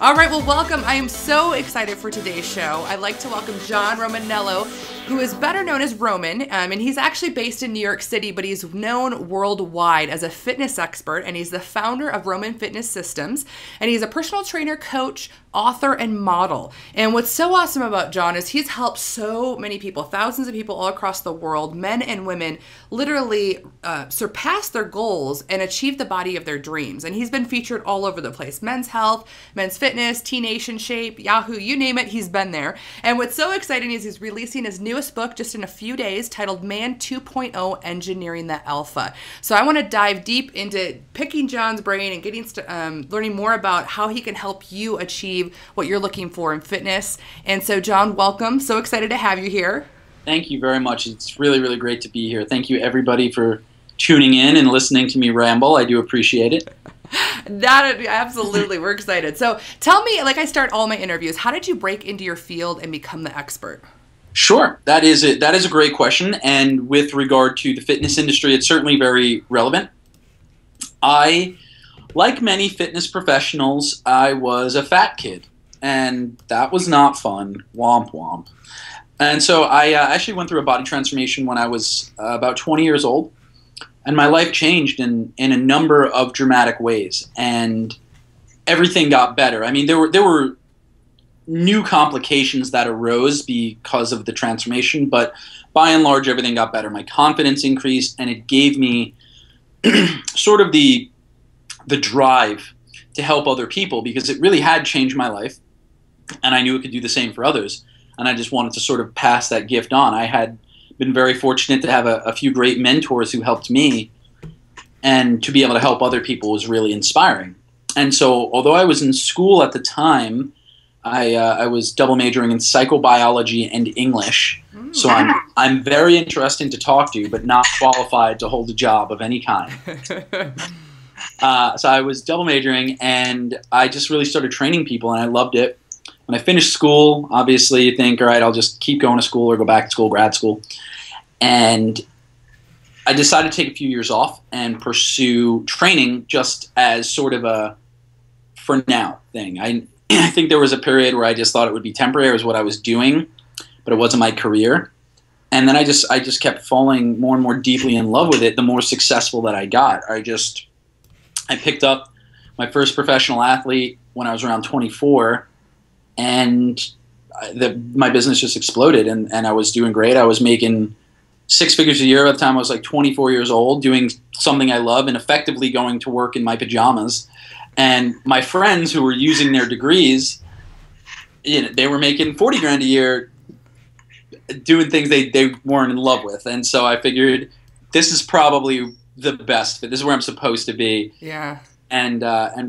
All right, well, welcome. I am so excited for today's show. I'd like to welcome John Romanello, who is better known as Roman, and he's actually based in New York City, but he's known worldwide as a fitness expert, and he's the founder of Roman Fitness Systems, and he's a personal trainer, coach, author, and model. And what's so awesome about John is he's helped so many people, thousands of people all across the world, men and women, literally surpass their goals and achieve the body of their dreams. And he's been featured all over the place. Men's Health, Men's Fitness, T Nation Shape, Yahoo, you name it, he's been there. And what's so exciting is he's releasing his newest book just in a few days titled Man 2.0 Engineering the Alpha. So I want to dive deep into picking John's brain and getting learning more about how he can help you achieve what you're looking for in fitness. And so, John, welcome. So excited to have you here. Thank you very much. It's really, really great to be here. Thank you, everybody, for tuning in and listening to me ramble. I do appreciate it. Absolutely. We're excited. So tell me, like I start all my interviews, how did you break into your field and become the expert? Sure. That is a great question. And with regard to the fitness industry, it's certainly very relevant. Like many fitness professionals, I was a fat kid, and that was not fun. Womp womp. And so I actually went through a body transformation when I was about 20 years old, and my life changed in a number of dramatic ways, and everything got better. I mean, there were new complications that arose because of the transformation, but by and large, everything got better. My confidence increased, and it gave me sort of the drive to help other people, because it really had changed my life, and I knew it could do the same for others, and I just wanted to sort of pass that gift on. I had been very fortunate to have a few great mentors who helped me, and to be able to help other people was really inspiring. And so although I was in school at the time, I was double majoring in psychobiology and English, so I'm very interesting to talk to, but not qualified to hold a job of any kind. So I was double majoring, and I just really started training people, and I loved it. When I finished school, obviously you think, all right, I'll just keep going to school or go back to school, grad school. And I decided to take a few years off and pursue training just as sort of a for now thing. I think there was a period where I just thought it would be temporary. It was what I was doing, but it wasn't my career. And then I just kept falling more and more deeply in love with it the more successful that I got. I picked up my first professional athlete when I was around 24, and my business just exploded, and I was doing great. I was making six figures a year by the time I was like 24 years old, doing something I love and effectively going to work in my pajamas. And my friends who were using their degrees, they were making 40 grand a year doing things they weren't in love with. And so I figured this is probably the best fit. This is where I'm supposed to be. Yeah. And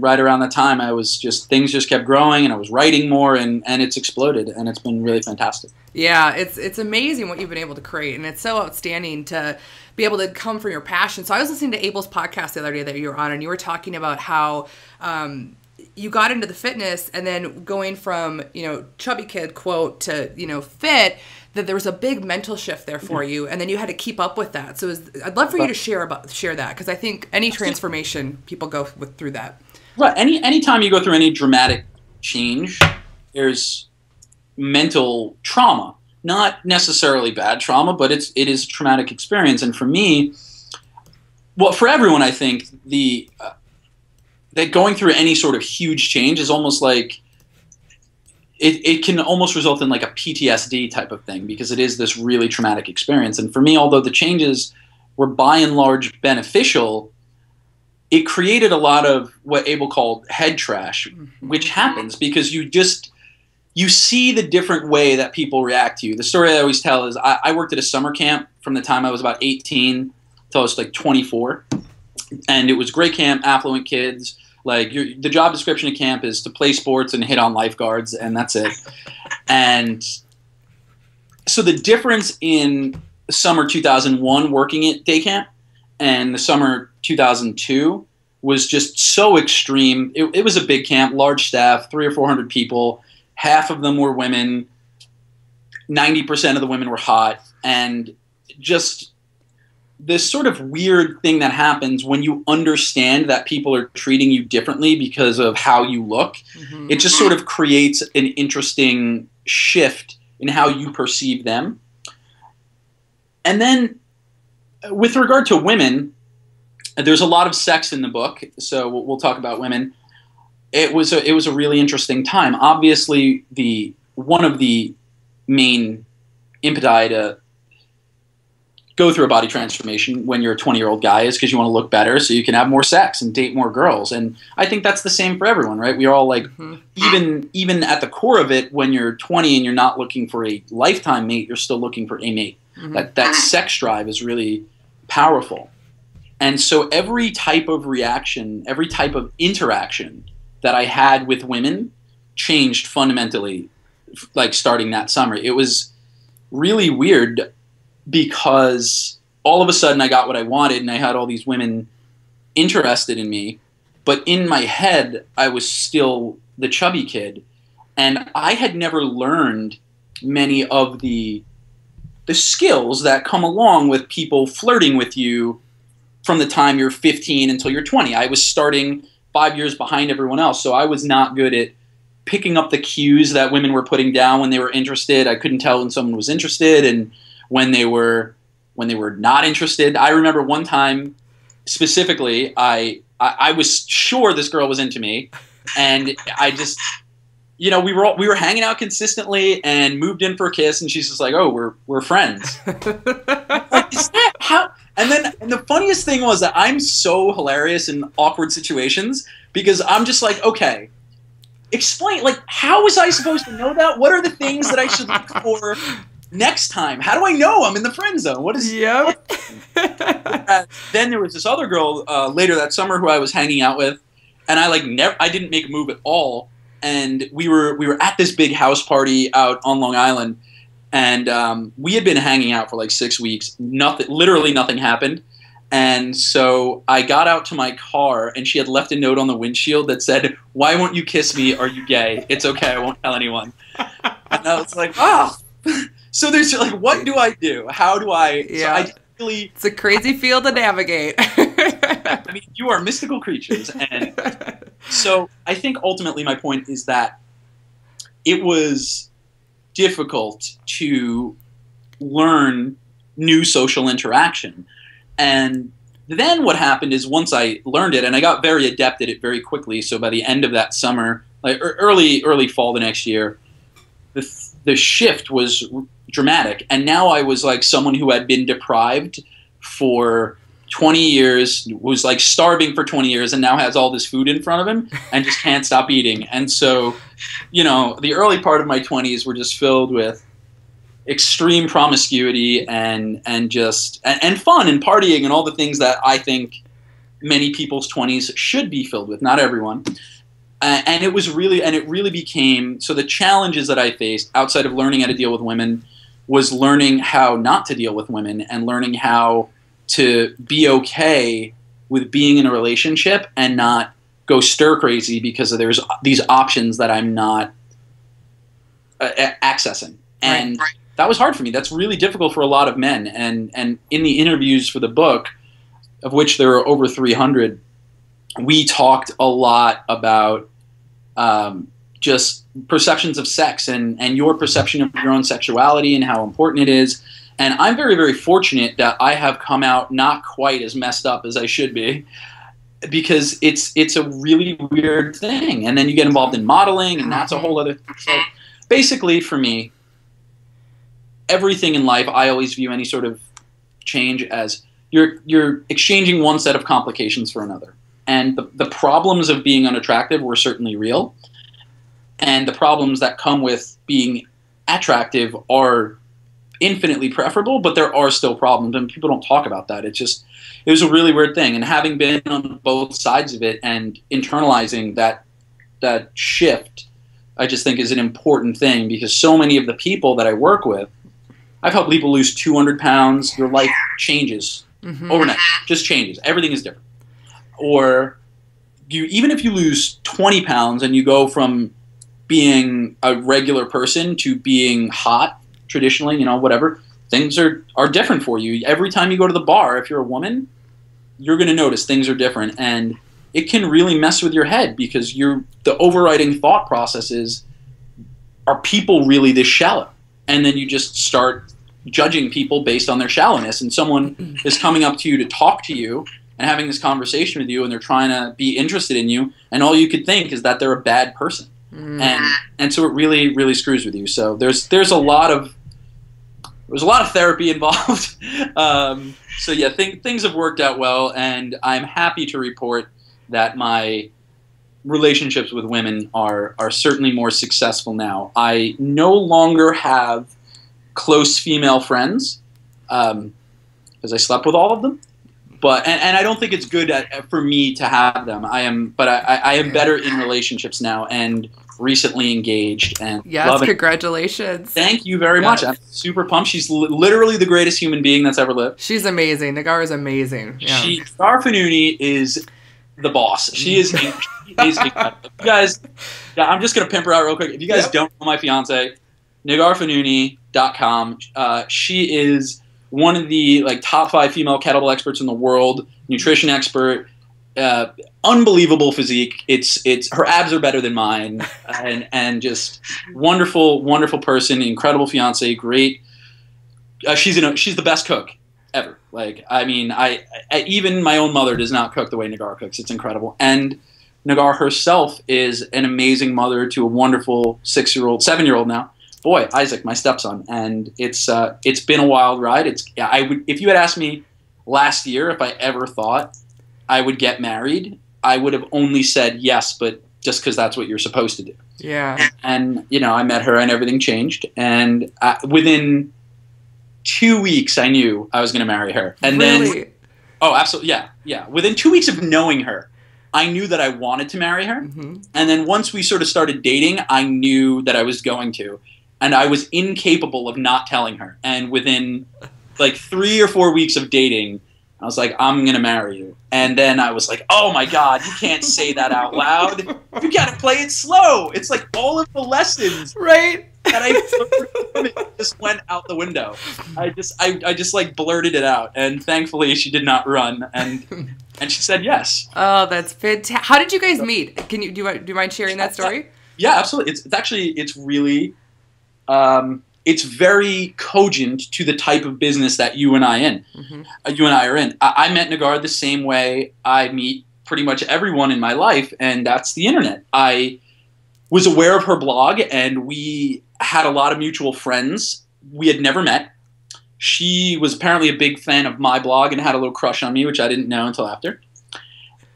right around that time, things just kept growing, and I was writing more, and it's exploded, and it's been really fantastic. Yeah, it's amazing what you've been able to create, and it's so outstanding to be able to come from your passion. So I was listening to Abel's podcast the other day that you were on, and you were talking about how you got into the fitness, and then going from, chubby kid quote to, fit, that there was a big mental shift there for you, and then you had to keep up with that. So I'd love for you to share that, because I think any transformation, people go through that. Right. Anytime you go through any dramatic change, there's mental trauma. Not necessarily bad trauma, but it is a traumatic experience. And for me, well, for everyone, I think that going through any sort of huge change is almost like it can almost result in like a PTSD type of thing, because it is this really traumatic experience. And for me, although the changes were by and large beneficial, it created a lot of what Abel called head trash, which happens because you see the different way that people react to you. The story I always tell is I worked at a summer camp from the time I was about 18 till I was like 24. And it was great camp, affluent kids. Like the job description of camp is to play sports and hit on lifeguards, and that's it. And so the difference in summer 2001 working at day camp and the summer 2002 was just so extreme. It was a big camp, large staff, 300 or 400 people. Half of them were women. 90% of the women were hot. And just this sort of weird thing that happens when you understand that people are treating you differently because of how you look. Mm-hmm. It just sort of creates an interesting shift in how you perceive them. And then with regard to women, there's a lot of sex in the book, so we'll talk about women. It was a really interesting time. Obviously, one of the main impeti to go through a body transformation when you're a 20-year-old guy is because you want to look better so you can have more sex and date more girls. And I think that's the same for everyone, right? We're all like, even at the core of it, when you're 20 and you're not looking for a lifetime mate, you're still looking for a mate. Mm-hmm. That sex drive is really powerful. And so every type of reaction, every type of interaction that I had with women changed fundamentally, like starting that summer. It was really weird because all of a sudden I got what I wanted and I had all these women interested in me. But in my head, I was still the chubby kid. And I had never learned many of the skills that come along with people flirting with you from the time you're 15 until you're 20. I was starting 5 years behind everyone else, so I was not good at picking up the cues that women were putting down when they were interested. I couldn't tell when someone was interested and when they were not interested. I remember one time specifically, I was sure this girl was into me, and I just, we were hanging out consistently and moved in for a kiss, and she's just like, "Oh, we're friends." Like, is that how? And the funniest thing was that I'm so hilarious in awkward situations because I'm just like, okay, explain, like, how was I supposed to know that? What are the things that I should look for next time? How do I know I'm in the friend zone? What is? Yep. Then there was this other girl later that summer who I was hanging out with, and I didn't make a move at all. And we were at this big house party out on Long Island, and we had been hanging out for like 6 weeks. Literally nothing happened. And so I got out to my car, and she had left a note on the windshield that said, "Why won't you kiss me? Are you gay? It's okay. I won't tell anyone." And I was like, oh. So there's like, what do I do? How do I? Yeah. So it's a crazy field to navigate. I mean, you are mystical creatures. And so I think ultimately my point is that it was difficult to learn new social interaction. And then what happened is once I learned it, and I got very adept at it very quickly, so by the end of that summer, like early fall the next year, the shift was dramatic. And now I was like someone who had been deprived for 20 years, was like starving for 20 years, and now has all this food in front of him and just can't stop eating. And so, the early part of my 20s were just filled with extreme promiscuity and fun and partying and all the things that I think many people's 20s should be filled with. Not everyone. And it really became, so the challenges that I faced outside of learning how to deal with women was learning how not to deal with women and learning how to be okay with being in a relationship and not go stir crazy because there's these options that I'm not accessing. And that was hard for me. That's really difficult for a lot of men. And in the interviews for the book, of which there are over 300, we talked a lot about just perceptions of sex and your perception of your own sexuality and how important it is. And I'm very, very fortunate that I have come out not quite as messed up as I should be, because it's a really weird thing. And then you get involved in modeling, and that's a whole other thing. So basically for me, everything in life, I always view any sort of change as you're exchanging one set of complications for another. And the problems of being unattractive were certainly real. And the problems that come with being attractive are infinitely preferable, but there are still problems, and people don't talk about that. It was a really weird thing. And having been on both sides of it and internalizing that shift, I just think is an important thing, because so many of the people that I work with, I've helped people lose 200 pounds. Your life changes overnight, just changes. Everything is different. Or even if you lose 20 pounds and you go from being a regular person to being hot, traditionally, whatever, things are different for you. Every time you go to the bar, if you're a woman, you're going to notice things are different, and it can really mess with your head because the overriding thought process is, are people really this shallow? And then you just start judging people based on their shallowness, and someone is coming up to you to talk to you and having this conversation with you, and they're trying to be interested in you, and all you could think is that they're a bad person. And so it really, really screws with you. So there's a lot of therapy involved. So yeah, things have worked out well, and I'm happy to report that my relationships with women are certainly more successful now. I no longer have close female friends because I slept with all of them. But and I don't think it's good for me to have them. I am better in relationships now, and recently engaged, and yes, congratulations. Thank you very much. I'm super pumped. She's literally the greatest human being that's ever lived. She's amazing. Neghar is amazing. Yeah. Neghar Fonooni is the boss. She is amazing. You guys, I'm just gonna pimp her out real quick. If you guys don't know my fiance, NegharFonooni.com. She is one of the top 5 female kettlebell experts in the world, nutrition expert. Unbelievable physique. It's her abs are better than mine, and just wonderful person, incredible fiance, great. She's the best cook ever. Even my own mother does not cook the way Neghar cooks. It's incredible. And Neghar herself is an amazing mother to a wonderful 7-year-old now. Boy, Isaac, my stepson, and it's been a wild ride. If you had asked me last year if I ever thought I would get married, I would have only said yes, but just because that's what you're supposed to do. Yeah. And, I met her and everything changed. And within 2 weeks, I knew I was going to marry her. And really? Oh, absolutely. Yeah. Within 2 weeks of knowing her, I knew that I wanted to marry her. Mm-hmm. And then once we sort of started dating, I knew that I was going to. And I was incapable of not telling her. And within 3 or 4 weeks of dating, I was like, I'm going to marry you. And then I was like, oh my God, you can't say that out loud. You got to play it slow. It's like all of the lessons right that I learned just went out the window. I just blurted it out. And thankfully she did not run. And she said yes. Oh, that's fantastic. How did you guys meet? Do you mind sharing that story? Yeah, absolutely. It's really... it's very cogent to the type of business that you and I are in. I met Neghar the same way I meet pretty much everyone in my life, and that's the internet. I was aware of her blog, and we had a lot of mutual friends. We had never met. She was apparently a big fan of my blog and had a little crush on me, which I didn't know until after.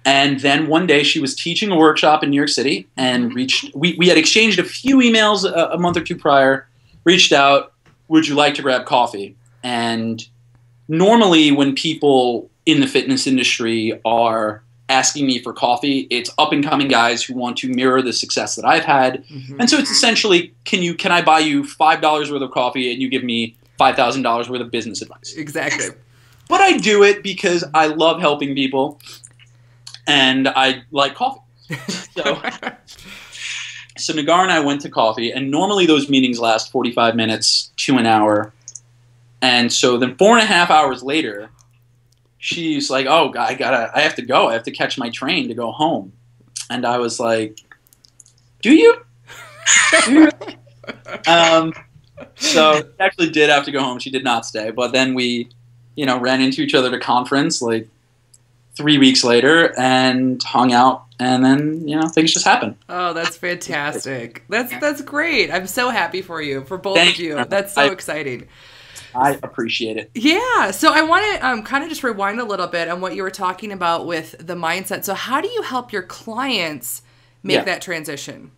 And then one day she was teaching a workshop in New York City and we had exchanged a few emails a month or two prior, reached out, would you like to grab coffee? And normally when people in the fitness industry are asking me for coffee, it's up-and-coming guys who want to mirror the success that I've had. Mm-hmm. And so it's essentially, can I buy you $5 worth of coffee and you give me $5,000 worth of business advice? Exactly. But I do it because I love helping people. And I like coffee. So Neghar and I went to coffee, and normally those meetings last 45 minutes to an hour. And so then 4.5 hours later, she's like, oh, I have to go. I have to catch my train to go home. And I was like, do you? So she actually did have to go home. She did not stay. But then we, ran into each other at a conference 3 weeks later and hung out, and then things just happened. Oh, that's fantastic. That's great. I'm so happy for you, for both of you. That's so exciting. I appreciate it. Yeah. So I want to kind of just rewind a little bit on what you were talking about with the mindset. So how do you help your clients make that transition?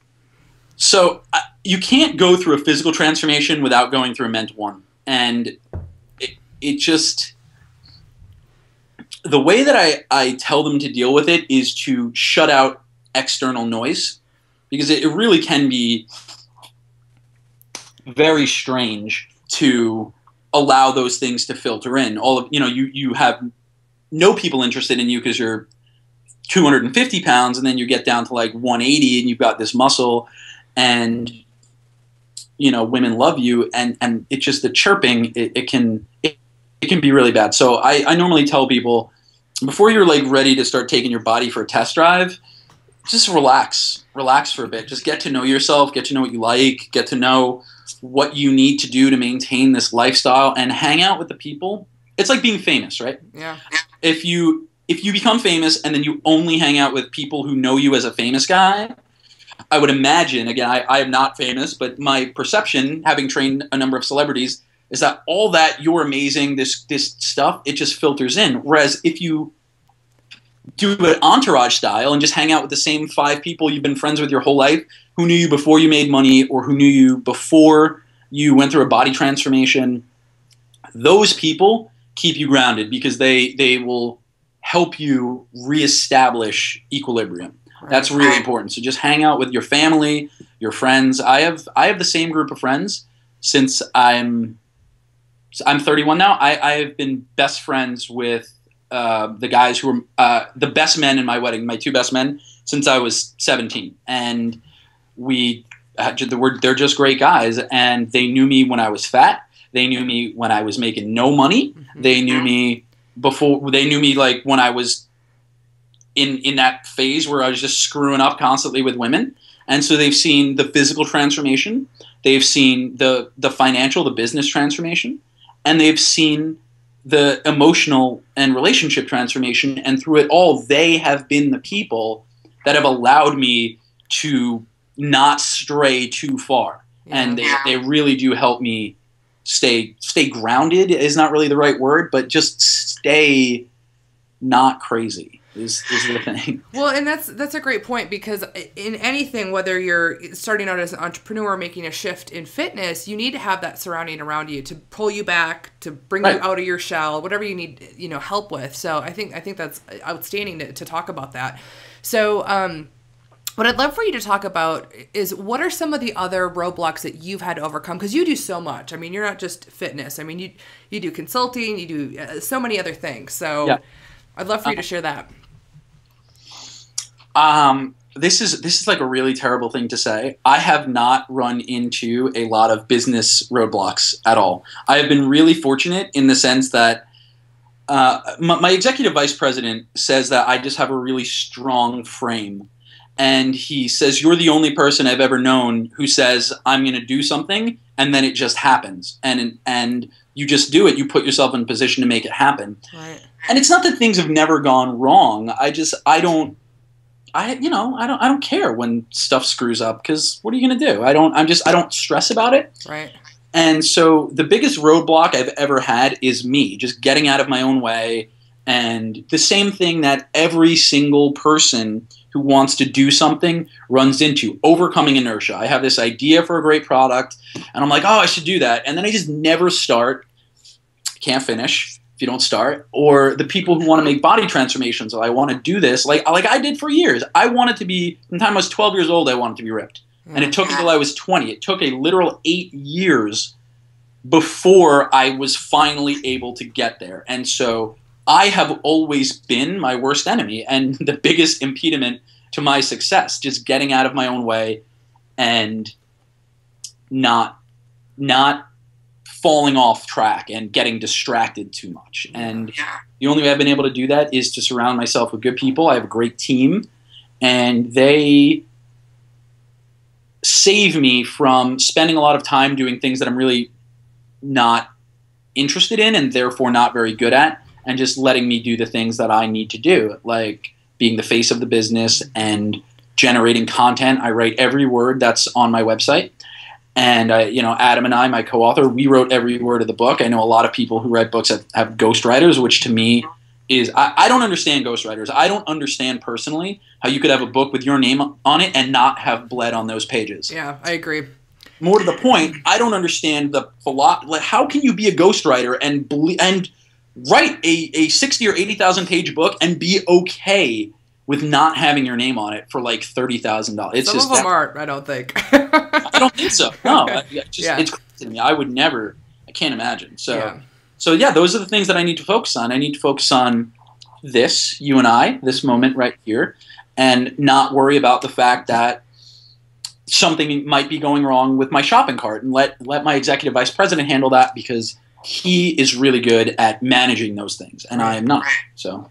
So you can't go through a physical transformation without going through a mental one. And it just... The way that I tell them to deal with it is to shut out external noise, because it really can be very strange to allow those things to filter in. You have no people interested in you because you're 250 pounds, and then you get down to 180 and you've got this muscle, and women love you, and it's just the chirping, it can be really bad. So I normally tell people, before you're like ready to start taking your body for a test drive, just relax for a bit. Just get to know yourself, get to know what you like, get to know what you need to do to maintain this lifestyle, and hang out with the people. It's like being famous, right? Yeah. If you become famous and then you only hang out with people who know you as a famous guy, I would imagine, again, I am not famous, but my perception, having trained a number of celebrities, is that all that you're amazing, this stuff, it just filters in. Whereas if you do it entourage style and just hang out with the same 5 people you've been friends with your whole life, who knew you before you made money or who knew you before you went through a body transformation, those people keep you grounded because they will help you reestablish equilibrium. That's really important. So just hang out with your family, your friends. I have the same group of friends since I'm 31 now. I've been best friends with the guys who were the best men in my wedding, my 2 best men, since I was 17. And they're just great guys. And they knew me when I was fat. They knew me when I was making no money. Mm-hmm. They knew me like when I was in that phase where I was just screwing up constantly with women. And so they've seen the physical transformation. They've seen the financial, the business transformation. And they've seen the emotional and relationship transformation. And through it all, they have been the people that have allowed me to not stray too far. Yeah. And they really do help me stay grounded is not really the right word, but just stay not crazy is the thing. Well, and that's a great point, because in anything, whether you're starting out as an entrepreneur or making a shift in fitness, you need to have that surrounding around you to pull you back, to bring you out of your shell, whatever you need, help with. So I think that's outstanding to talk about that. So what I'd love for you to talk about is, what are some of the other roadblocks that you've had to overcome? Because you do so much. I mean, you're not just fitness. I mean, you do consulting, you do so many other things. So yeah. I'd love for you to share that. This is like a really terrible thing to say. I have not run into a lot of business roadblocks at all. I have been really fortunate in the sense that my executive vice president says that I just have a really strong frame. And he says, you're the only person I've ever known who says, I'm going to do something, and then it just happens. And you just do it. You put yourself in a position to make it happen. Right. And it's not that things have never gone wrong. I don't care when stuff screws up, because what are you going to do? I don't stress about it. Right. And so the biggest roadblock I've ever had is me just getting out of my own way. And the same thing that every single person who wants to do something runs into, overcoming inertia. I have this idea for a great product, and I'm like, oh, I should do that. And then I just never start. Can't finish if you don't start. Or the people who want to make body transformations, I want to do this, like I did for years. I wanted to be, from the time I was 12 years old, I wanted to be ripped. And it took until I was 20. It took a literal 8 years before I was finally able to get there. And so I have always been my worst enemy and the biggest impediment to my success, just getting out of my own way and not falling off track and getting distracted too much. And the only way I've been able to do that is to surround myself with good people. I have a great team, and they save me from spending a lot of time doing things that I'm really not interested in and therefore not very good at, and just letting me do the things that I need to do, like being the face of the business and generating content. I write every word that's on my website. And Adam and I, my co-author, we wrote every word of the book. I know a lot of people who write books have ghostwriters, which to me is, I don't understand ghostwriters. I don't understand personally how you could have a book with your name on it and not have bled on those pages. Yeah, I agree. More to the point, I don't understand how can you be a ghostwriter and write a 60 or 80,000 page book and be okay with not having your name on it for like $30,000. Some of them aren't, I don't think. I don't think so. No, it's crazy to me. I would never. I can't imagine. So those are the things that I need to focus on. I need to focus on this, you and I, this moment right here, and not worry about the fact that something might be going wrong with my shopping cart, and let my executive vice president handle that, because he is really good at managing those things, and I am not. So.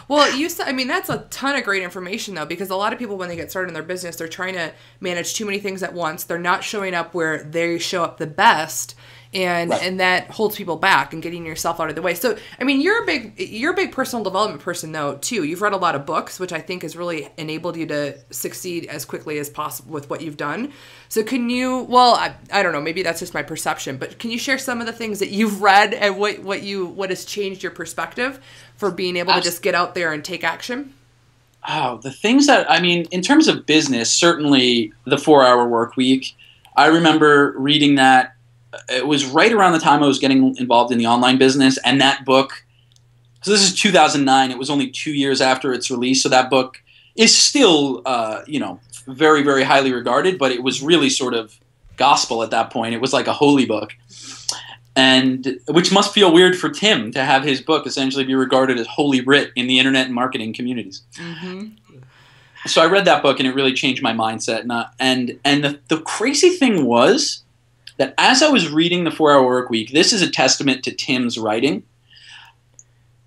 Well, I mean, that's a ton of great information, though, because a lot of people, when they get started in their business, they're trying to manage too many things at once. They're not showing up where they show up the best, and that holds people back and getting yourself out of the way. So, I mean, you're a big personal development person, though, too. You've read a lot of books, which I think has really enabled you to succeed as quickly as possible with what you've done. So can you, well, I don't know, maybe that's just my perception, but can you share some of the things that you've read and what has changed your perspective for being able to just get out there and take action? Oh, the things that, I mean, in terms of business, certainly the 4-Hour Work Week. I remember reading that. It was right around the time I was getting involved in the online business, and that book, so this is 2009, it was only 2 years after its release, so that book is still, very, very highly regarded, but it was really sort of gospel at that point. It was like a holy book, and which must feel weird for Tim to have his book essentially be regarded as holy writ in the internet and marketing communities. Mm-hmm. So I read that book, and it really changed my mindset. And the crazy thing was that as I was reading the 4-Hour Work Week, this is a testament to Tim's writing.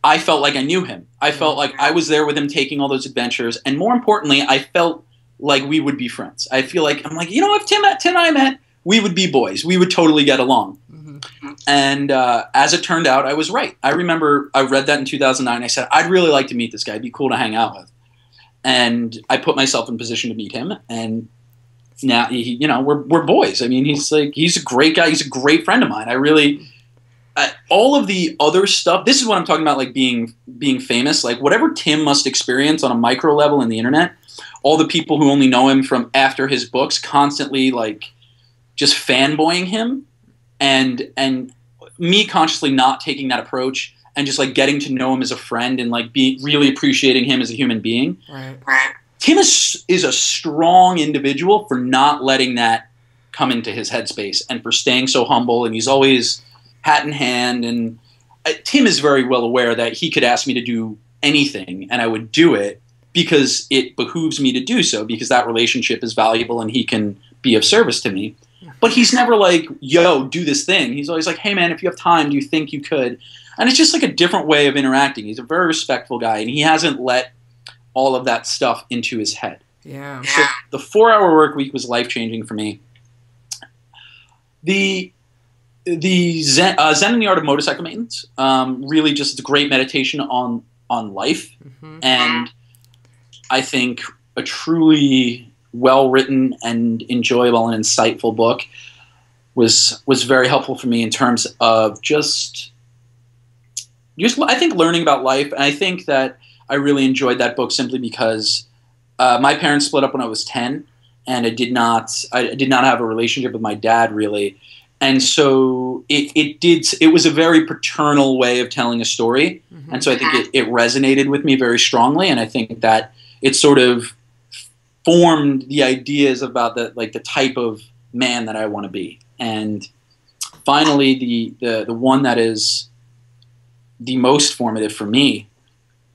I felt like I knew him. I felt like I was there with him taking all those adventures. And more importantly, I felt like we would be friends. I feel like, I'm like, if Tim and I met, we would be boys. We would totally get along. Mm-hmm. And as it turned out, I was right. I remember I read that in 2009. I said, I'd really like to meet this guy. It'd be cool to hang out with. And I put myself in position to meet him. And now, we're boys. I mean, he's a great guy. He's a great friend of mine. I really, all of the other stuff, this is what I'm talking about, like being famous. Like whatever Tim must experience on a micro level in the internet, all the people who only know him from after his books constantly like just fanboying him, and me consciously not taking that approach and just like getting to know him as a friend and like really appreciating him as a human being. Right. Tim is a strong individual for not letting that come into his headspace and for staying so humble, and he's always hat in hand. And Tim is very well aware that he could ask me to do anything and I would do it because it behooves me to do so, because that relationship is valuable and he can be of service to me. But he's never like, yo, do this thing. He's always like, hey man, if you have time, do you think you could? And it's just like a different way of interacting. He's a very respectful guy, and he hasn't let all of that stuff into his head. Yeah. So the 4-Hour Work Week was life-changing for me. The Zen and the Art of Motorcycle Maintenance, really just, it's a great meditation on life. Mm-hmm. And I think a truly well-written and enjoyable and insightful book was very helpful for me in terms of just I think learning about life. And I think that I really enjoyed that book simply because my parents split up when I was 10, and I did not have a relationship with my dad really. And so it was a very paternal way of telling a story. Mm-hmm. And so I think it resonated with me very strongly. And I think that it sort of formed the ideas about the type of man that I want to be. And finally, the one that is the most formative for me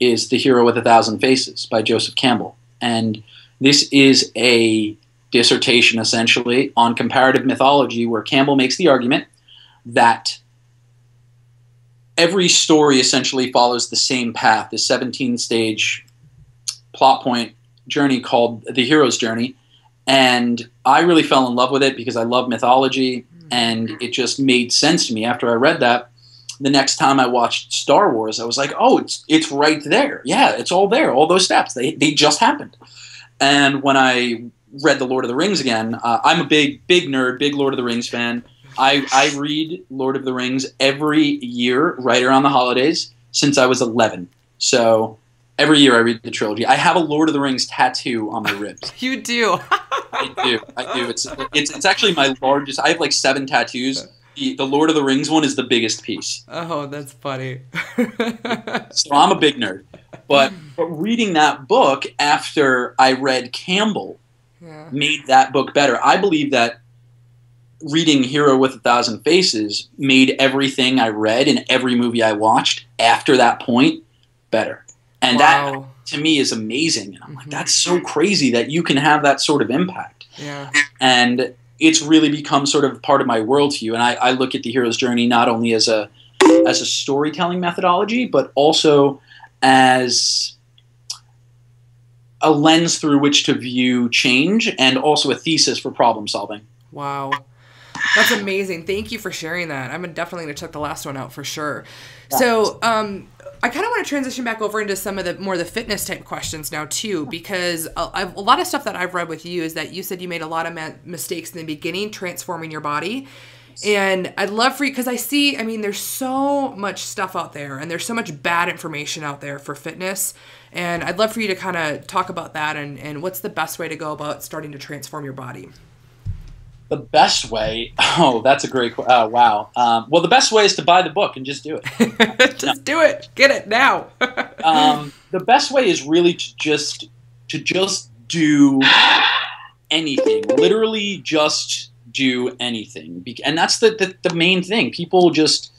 is The Hero with 1,000 Faces by Joseph Campbell. And this is a dissertation essentially on comparative mythology, where Campbell makes the argument that every story essentially follows the same path, the 17-stage plot point journey called the hero's journey. And I really fell in love with it because I love mythology, and it just made sense to me after I read that. The next time I watched Star Wars, I was like, oh, it's right there. Yeah, it's all there. All those steps, they just happened. And when I read The Lord of the Rings again, I'm a big nerd, big Lord of the Rings fan. I read Lord of the Rings every year right around the holidays since I was 11. So every year I read the trilogy. I have a Lord of the Rings tattoo on my ribs. You do? I do. It's actually my largest. I have like 7 tattoos. The Lord of the Rings one is the biggest piece. Oh, that's funny. So I'm a big nerd. But reading that book after I read Campbell made that book better. I believe that reading Hero with 1,000 Faces made everything I read and every movie I watched after that point better. And that, to me, is amazing. And I'm like, that's so crazy that you can have that sort of impact. Yeah. And it's really become sort of part of my worldview. And I look at the hero's journey not only as a storytelling methodology, but also as a lens through which to view change, and also a thesis for problem solving. Wow. That's amazing. Thank you for sharing that. I'm definitely going to check the last one out for sure. Yeah. So, I kind of want to transition back over into some of the fitness type questions now too, because a lot of stuff that I've read with you is that you said you made a lot of mistakes in the beginning transforming your body. And I'd love for you, because there's so much stuff out there and there's so much bad information out there for fitness. And I'd love for you to kind of talk about that and what's the best way to go about starting to transform your body. The best way? Oh, that's a great wow. Well, the best way is to buy the book and just do it. Just do it. Get it now. The best way is really to just do anything. Literally just do anything. And that's the main thing. People just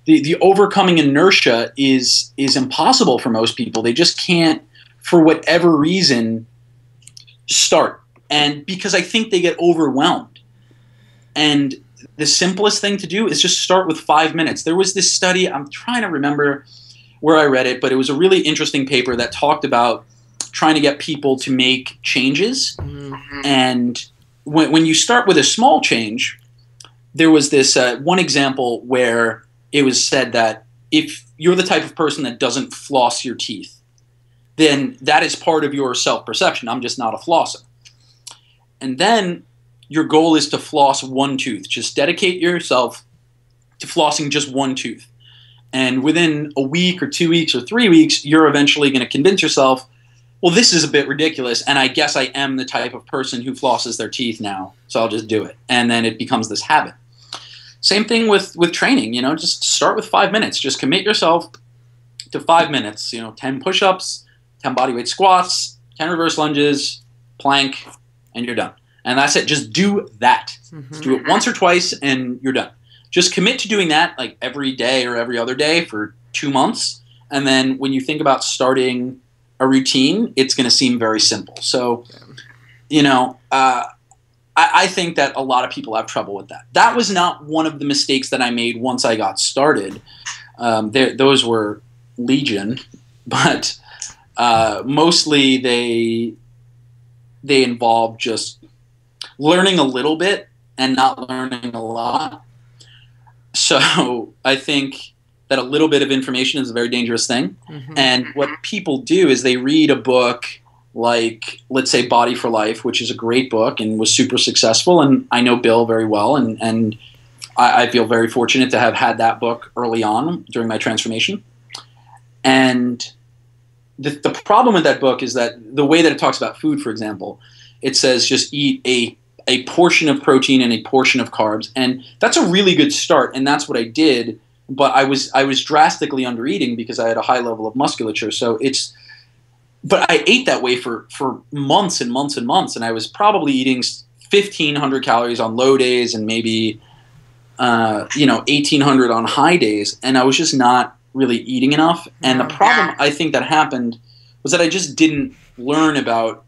the overcoming inertia is impossible for most people. They just can't, for whatever reason, start. And because I think they get overwhelmed. And the simplest thing to do is just start with 5 minutes. There was this study, I'm trying to remember where I read it, but it was a really interesting paper that talked about trying to get people to make changes. Mm-hmm. And when you start with a small change, there was this one example where it was said that if you're the type of person that doesn't floss your teeth, then that is part of your self-perception. I'm just not a flosser. And then your goal is to floss one tooth. Just dedicate yourself to flossing just one tooth. And within a week or 2 weeks or 3 weeks, you're eventually going to convince yourself, well, this is a bit ridiculous, and I guess I am the type of person who flosses their teeth now, so I'll just do it. And then it becomes this habit. Same thing with training, just start with 5 minutes. Just commit yourself to 5 minutes, 10 push-ups, 10 bodyweight squats, 10 reverse lunges, plank, and you're done. And that's it. Just do that. Mm-hmm. Do it once or twice and you're done. Just commit to doing that like every day or every other day for 2 months. And then when you think about starting a routine, it's going to seem very simple. So, I think that a lot of people have trouble with that. That was not one of the mistakes that I made once I got started. Those were legion, but mostly they involve just learning a little bit and not learning a lot. So I think that a little bit of information is a very dangerous thing. Mm-hmm. And what people do is they read a book like, let's say, Body for Life, which is a great book and was super successful. And I know Bill very well. And I feel very fortunate to have had that book early on during my transformation. And the problem with that book is that the way that it talks about food, for example, it says just eat a portion of protein and a portion of carbs. And that's a really good start. And that's what I did. But I was drastically under eating because I had a high level of musculature. But I ate that way for months and months and months. And I was probably eating 1,500 calories on low days and maybe 1,800 on high days. And I was just not really eating enough. And the problem I think that happened was that I just didn't learn about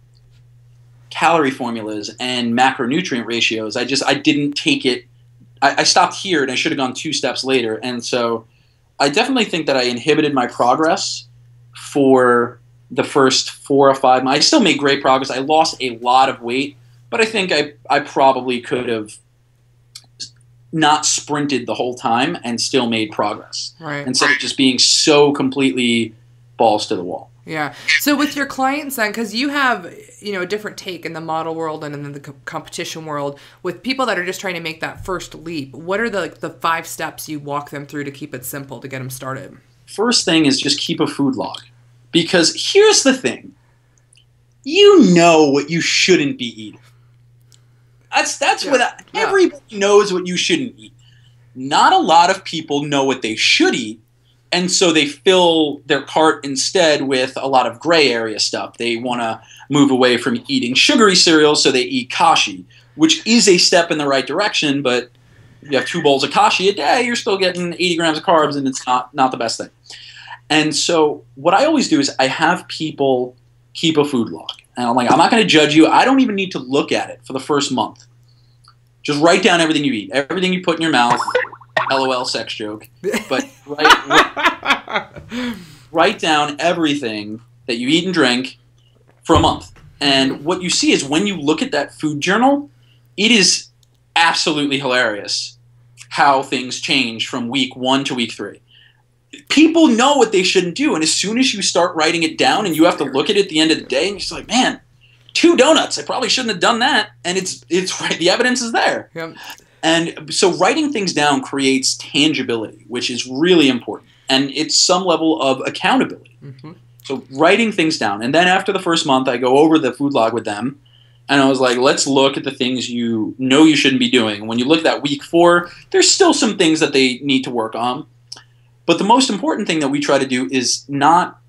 calorie formulas and macronutrient ratios. I didn't take it. I stopped here and I should have gone 2 steps later. And so I definitely think that I inhibited my progress for the first 4 or 5 months. I still made great progress. I lost a lot of weight, but I think I probably could have not sprinted the whole time and still made progress. Right. Instead of just being so completely balls to the wall. Yeah. So with your clients then, because you have, a different take in the model world and in the competition world, with people that are just trying to make that first leap, what are the 5 steps you walk them through to keep it simple to get them started? First thing is just keep a food log. Because here's the thing. You know what you shouldn't be eating. That's what everybody knows what you shouldn't eat. Not a lot of people know what they should eat. And so they fill their cart instead with a lot of gray area stuff. They want to move away from eating sugary cereals, so they eat kashi, which is a step in the right direction. But if you have 2 bowls of kashi a day, you're still getting 80 grams of carbs, and it's not the best thing. And so what I always do is I have people keep a food log. And I'm like, I'm not going to judge you. I don't even need to look at it for the first month. Just write down everything you eat, everything you put in your mouth. LOL, sex joke. But write down everything that you eat and drink for a month. And what you see is when you look at that food journal, it is absolutely hilarious how things change from week 1 to week 3. People know what they shouldn't do, and as soon as you start writing it down and you have to look at it at the end of the day, and you're just like, man, 2 donuts, I probably shouldn't have done that. And it's right, the evidence is there. Yep. And so writing things down creates tangibility, which is really important. And it's some level of accountability. Mm-hmm. So writing things down. And then after the first month, I go over the food log with them. And I was like, let's look at the things you know you shouldn't be doing. And when you look at that week 4, there's still some things that they need to work on. But the most important thing that we try to do is not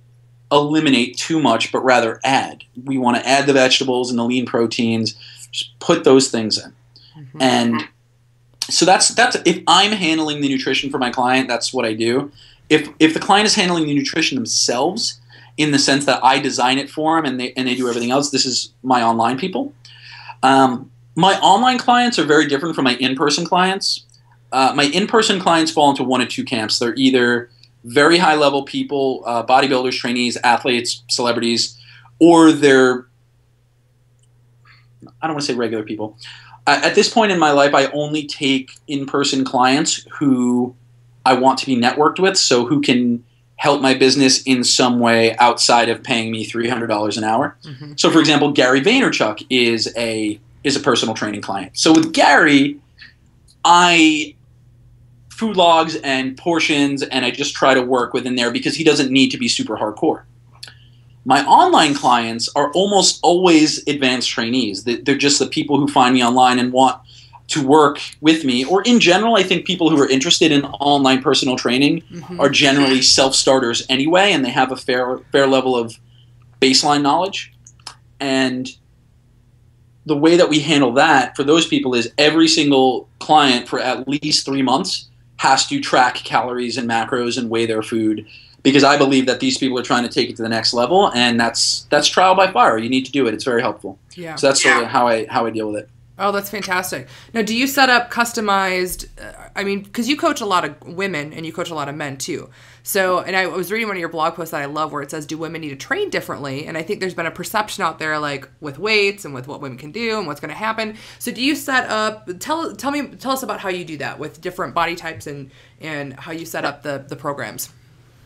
eliminate too much, but rather add. We want to add the vegetables and the lean proteins, just put those things in. Mm-hmm. And so that's if I'm handling the nutrition for my client, that's what I do. If the client is handling the nutrition themselves, in the sense that I design it for them and they do everything else, this is my online people. My online clients are very different from my in-person clients. My in-person clients fall into one of 2 camps. They're either very high-level people, bodybuilders, trainees, athletes, celebrities, or they're, I don't want to say regular people. At this point in my life, I only take in-person clients who I want to be networked with, so who can help my business in some way outside of paying me $300 an hour. Mm-hmm. So, for example, Gary Vaynerchuk is a personal training client. So with Gary, I food logs and portions, and I just try to work within there because he doesn't need to be super hardcore. My online clients are almost always advanced trainees. They're just the people who find me online and want to work with me. Or in general, I think people who are interested in online personal training mm-hmm. are generally self-starters anyway, and they have a fair level of baseline knowledge. And the way that we handle that for those people is every single client for at least 3 months has to track calories and macros and weigh their food, because I believe that these people are trying to take it to the next level, and that's trial by fire. You need to do it. It's very helpful. Yeah. So that's sort of how I deal with it. Oh, that's fantastic. Now, do you set up customized, because you coach a lot of women and you coach a lot of men too. So, and I was reading one of your blog posts that I love where it says, do women need to train differently? And I think there's been a perception out there like with weights and with what women can do and what's going to happen. So do you set up, tell us about how you do that with different body types and how you set up the programs.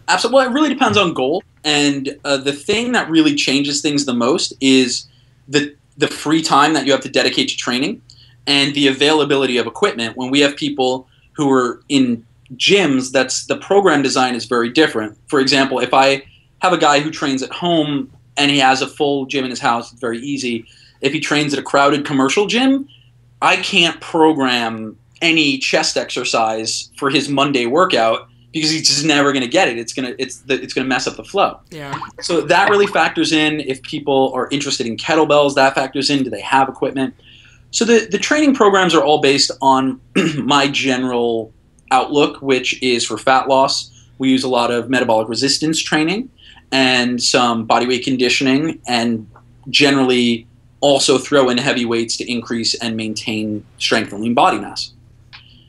Absolutely. Well, it really depends on goal. And the thing that really changes things the most is the free time that you have to dedicate to training and the availability of equipment. When we have people who are in gyms, the program design is very different. For example, if I have a guy who trains at home and he has a full gym in his house, it's very easy. If he trains at a crowded commercial gym, I can't program any chest exercise for his Monday workout because he's just never going to get it. It's gonna mess up the flow. Yeah. So that really factors in. If people are interested in kettlebells, that factors in. Do they have equipment? So the training programs are all based on my general outlook, which is for fat loss. We use a lot of metabolic resistance training and some bodyweight conditioning, and generally also throw in heavy weights to increase and maintain strength and lean body mass.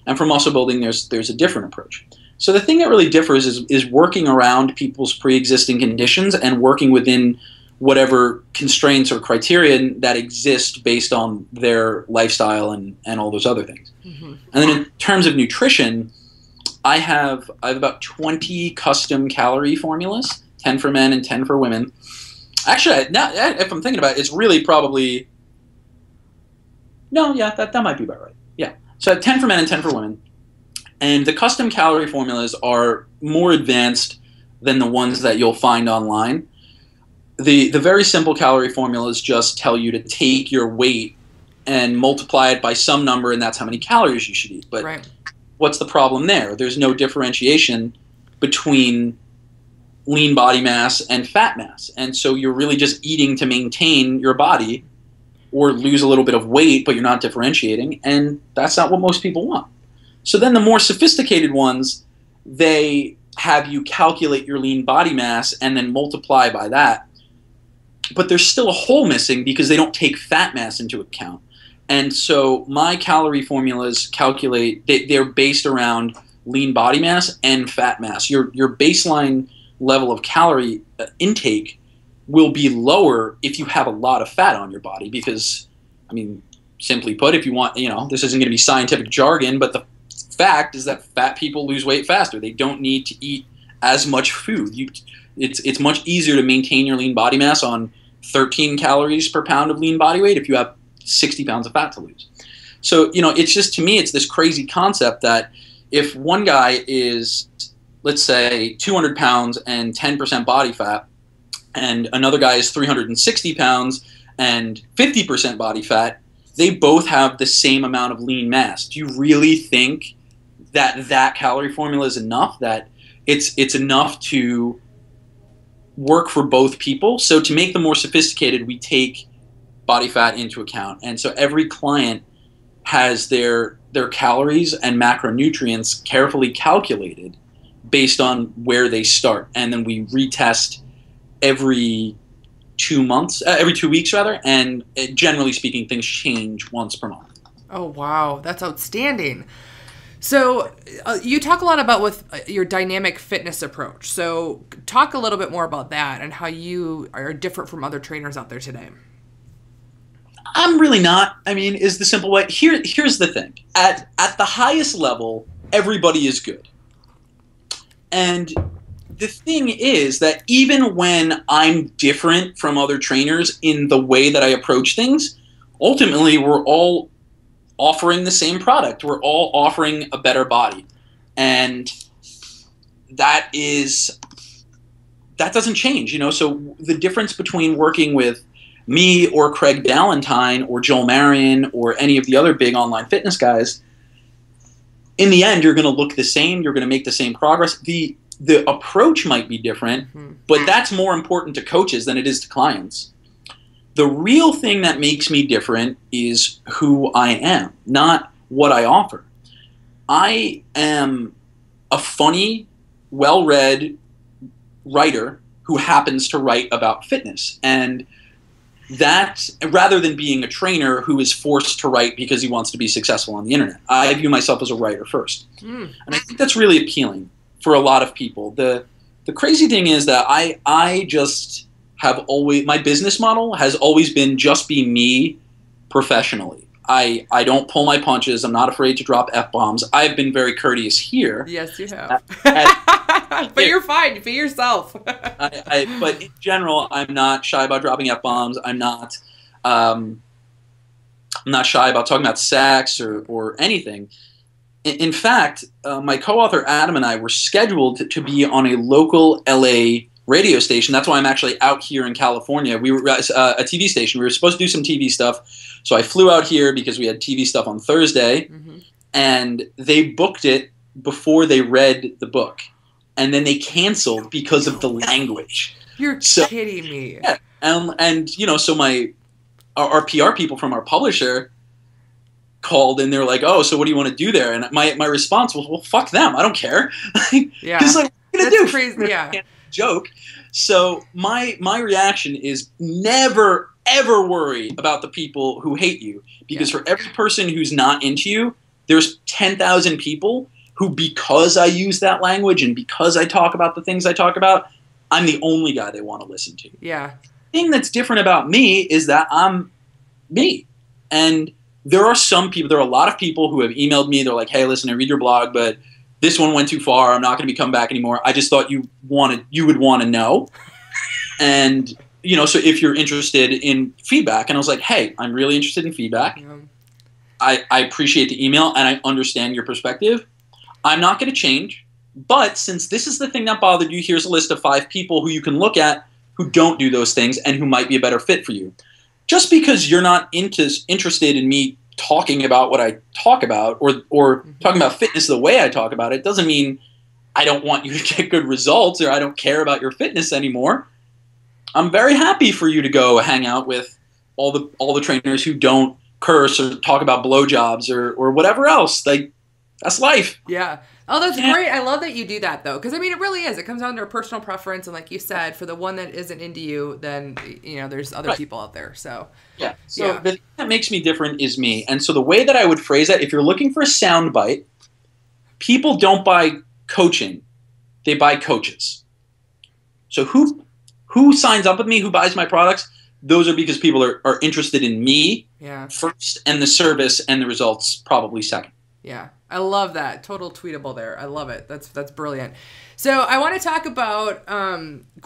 And for muscle building, there's a different approach. So the thing that really differs is working around people's pre-existing conditions and working within whatever constraints or criteria that exist based on their lifestyle and all those other things. Mm-hmm. And then in terms of nutrition, I have about 20 custom calorie formulas, 10 for men and 10 for women. Actually, now if I'm thinking about it, it's really probably that might be about right. Yeah. So I have 10 for men and 10 for women. And the custom calorie formulas are more advanced than the ones that you'll find online. The very simple calorie formulas just tell you to take your weight and multiply it by some number, and that's how many calories you should eat. But right. What's the problem there? There's no differentiation between lean body mass and fat mass. And so you're really just eating to maintain your body or lose a little bit of weight, but you're not differentiating. And that's not what most people want. So then the more sophisticated ones, they have you calculate your lean body mass and then multiply by that. but there's still a hole missing because they don't take fat mass into account. And so my calorie formulas calculate, they're based around lean body mass and fat mass. Your baseline level of calorie intake will be lower if you have a lot of fat on your body because, I mean, simply put, if you want, this isn't going to be scientific jargon, but the fact is that fat people lose weight faster. They don't need to eat as much food. It's much easier to maintain your lean body mass on 13 calories per pound of lean body weight if you have 60 pounds of fat to lose. So, it's just, to me, it's this crazy concept that if one guy is, let's say, 200 pounds and 10% body fat, and another guy is 360 pounds and 50% body fat, they both have the same amount of lean mass. Do you really think that calorie formula is enough, that it's enough to work for both people? So to make them more sophisticated, we take body fat into account. And so every client has their calories and macronutrients carefully calculated based on where they start. And then we retest every 2 weeks rather. And generally speaking, things change once per month. Oh, wow. That's outstanding. So you talk a lot about with your dynamic fitness approach. So talk a little bit more about that and how you are different from other trainers out there today. I'm really not. I mean, is the simple way. Here's the thing. At the highest level, everybody is good. And the thing is that even when I'm different from other trainers in the way that I approach things, ultimately we're all offering the same product. We're all offering a better body. And that doesn't change, So the difference between working with me or Craig Ballantyne or Joel Marion or any of the other big online fitness guys, in the end, you're going to look the same. You're going to make the same progress. The approach might be different, but that's more important to coaches than it is to clients. The real thing that makes me different is who I am, not what I offer. I am a funny, well-read writer who happens to write about fitness. And that, rather than being a trainer who is forced to write because he wants to be successful on the internet, I view myself as a writer first. And I think that's really appealing for a lot of people. The crazy thing is that I just have always, my business model has always been just be me professionally. I don't pull my punches. I'm not afraid to drop F-bombs. I've been very courteous here. Yes, you have. But you're fine. Be yourself. But in general, I'm not shy about dropping F-bombs. I'm not shy about talking about sex or anything. In fact, my co-author Adam and I were scheduled to be on a local LA radio station. That's why I'm actually out here in California. We were a TV station. We were supposed to do some TV stuff. So I flew out here because we had TV stuff on Thursday, and they booked it before they read the book. And then they canceled because of the language. You're kidding me. Yeah. And so our PR people from our publisher called and they're like, "Oh, so what do you want to do there?" And my response was, "Well, fuck them. I don't care." Yeah. Because what are you gonna do? Crazy. Yeah. Joke. So my reaction is never ever worry about the people who hate you, because for every person who's not into you, there's 10,000 people who, because I use that language and because I talk about the things I talk about, I'm the only guy they want to listen to. Yeah. The thing that's different about me is that I'm me. And there are a lot of people who have emailed me. They're like, "Hey, listen, I read your blog, but this one went too far. I'm not going to be coming back anymore. I just thought you would want to know." And, so if you're interested in feedback, and I was like, "Hey, I'm really interested in feedback. Yeah. I appreciate the email and I understand your perspective. I'm not going to change. But since this is the thing that bothered you, here's a list of 5 people who you can look at who don't do those things and who might be a better fit for you. Just because you're not interested in me talking about what I talk about or talking about fitness the way I talk about it doesn't mean I don't want you to get good results or I don't care about your fitness anymore. I'm very happy for you to go hang out with all the trainers who don't curse or talk about blowjobs or whatever else. Like, that's life." Yeah. Oh, that's great. I love that you do that, though. Because, I mean, it really is. It comes down to a personal preference. And like you said, for the one that isn't into you, then, you know, there's other people out there. So, yeah. So the thing that makes me different is me. And so the way that I would phrase that, if you're looking for a soundbite, people don't buy coaching. They buy coaches. So who signs up with me, who buys my products? Those are because people are interested in me first, and the service and the results probably second. Yeah. I love that. Total tweetable there. I love it. That's brilliant. So I want to talk about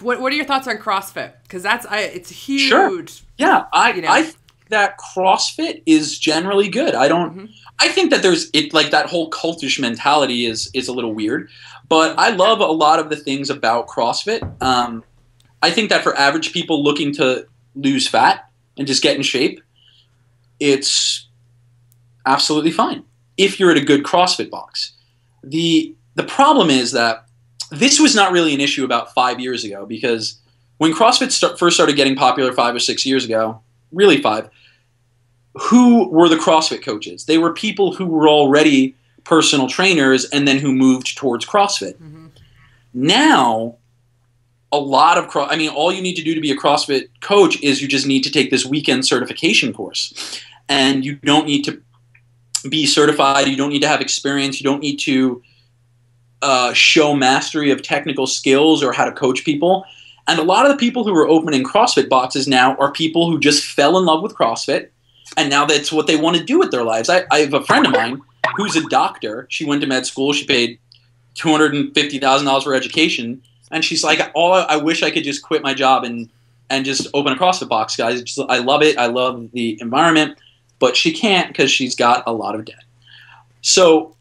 what are your thoughts on CrossFit? Because it's huge. Sure. Yeah, I think that CrossFit is generally good. I think that there's like that whole cultish mentality is a little weird, but I love a lot of the things about CrossFit. I think that for average people looking to lose fat and just get in shape, it's absolutely fine if you're at a good CrossFit box. The problem is that this was not really an issue about 5 years ago, because when CrossFit first started getting popular 5 or 6 years ago, really 5, who were the CrossFit coaches? They were people who were already personal trainers and then who moved towards CrossFit. Mm-hmm. Now, a lot of all you need to do to be a CrossFit coach is you just need to take this weekend certification course. And you don't need to be certified. You don't need to have experience. You don't need to show mastery of technical skills or how to coach people. And a lot of the people who are opening CrossFit boxes now are people who just fell in love with CrossFit, and now that's what they want to do with their lives. I have a friend of mine who's a doctor. She went to med school. She paid $250,000 for education. And she's like, I wish I could just quit my job and just open a CrossFit box, guys. I love it. I love the environment. But she can't because she's got a lot of debt. So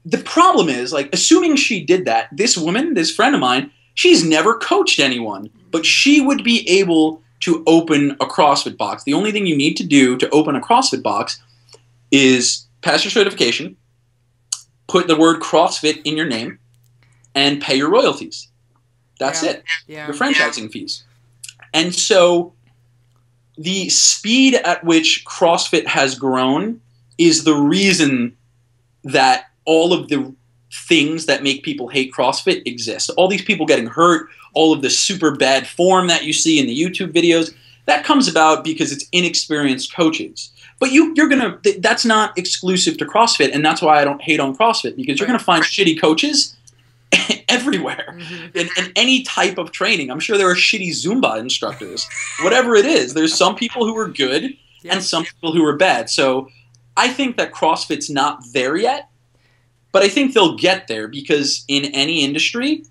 the problem is, like, assuming she did that, this woman, this friend of mine, she's never coached anyone. But she would be able to open a CrossFit box. The only thing you need to do to open a CrossFit box is pass your certification, put the word CrossFit in your name, and pay your royalties. That's it. Yeah. Your franchising fees. And so the speed at which CrossFit has grown is the reason that all of the things that make people hate CrossFit exist. All these people getting hurt, all of the super bad form that you see in the YouTube videos, that comes about because it's inexperienced coaches. But that's not exclusive to CrossFit, and that's why I don't hate on CrossFit, because you're going to find shitty coaches everywhere in any type of training. I'm sure there are shitty Zumba instructors. Whatever it is, there's some people who are good and some people who are bad. So I think that CrossFit's not there yet, but I think they'll get there, because in any industry,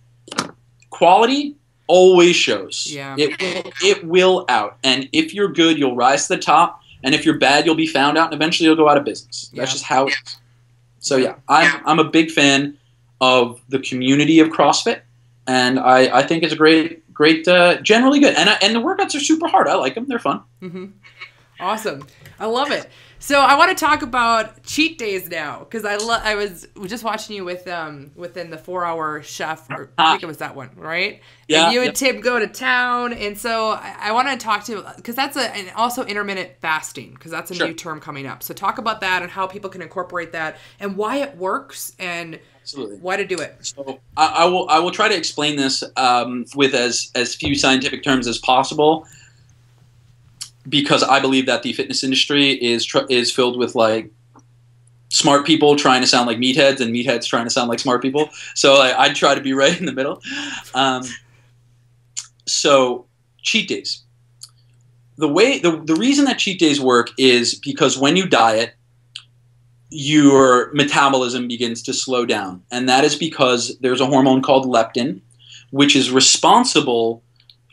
quality always shows. Yeah. It will out. And if you're good, you'll rise to the top. And if you're bad, you'll be found out, and eventually you'll go out of business. That's just how it is. So yeah, I'm a big fan of the community of CrossFit, and I think it's a great, generally good. And the workouts are super hard. I like them. They're fun. Mm-hmm. Awesome. I love it. So I want to talk about cheat days now, because I was just watching you with within the 4-Hour Chef, or I think it was that one, right? Yeah. And you and Tim go to town, and so I want to talk to you, because that's and also intermittent fasting, because that's a new term coming up. So talk about that and how people can incorporate that and why it works and why to do it. So I will try to explain this with as few scientific terms as possible, because I believe that the fitness industry is filled with, like, smart people trying to sound like meatheads and meatheads trying to sound like smart people. So I'd try to be right in the middle. So cheat days. The reason that cheat days work is because when you diet, your metabolism begins to slow down. And that is because there's a hormone called leptin, which is responsible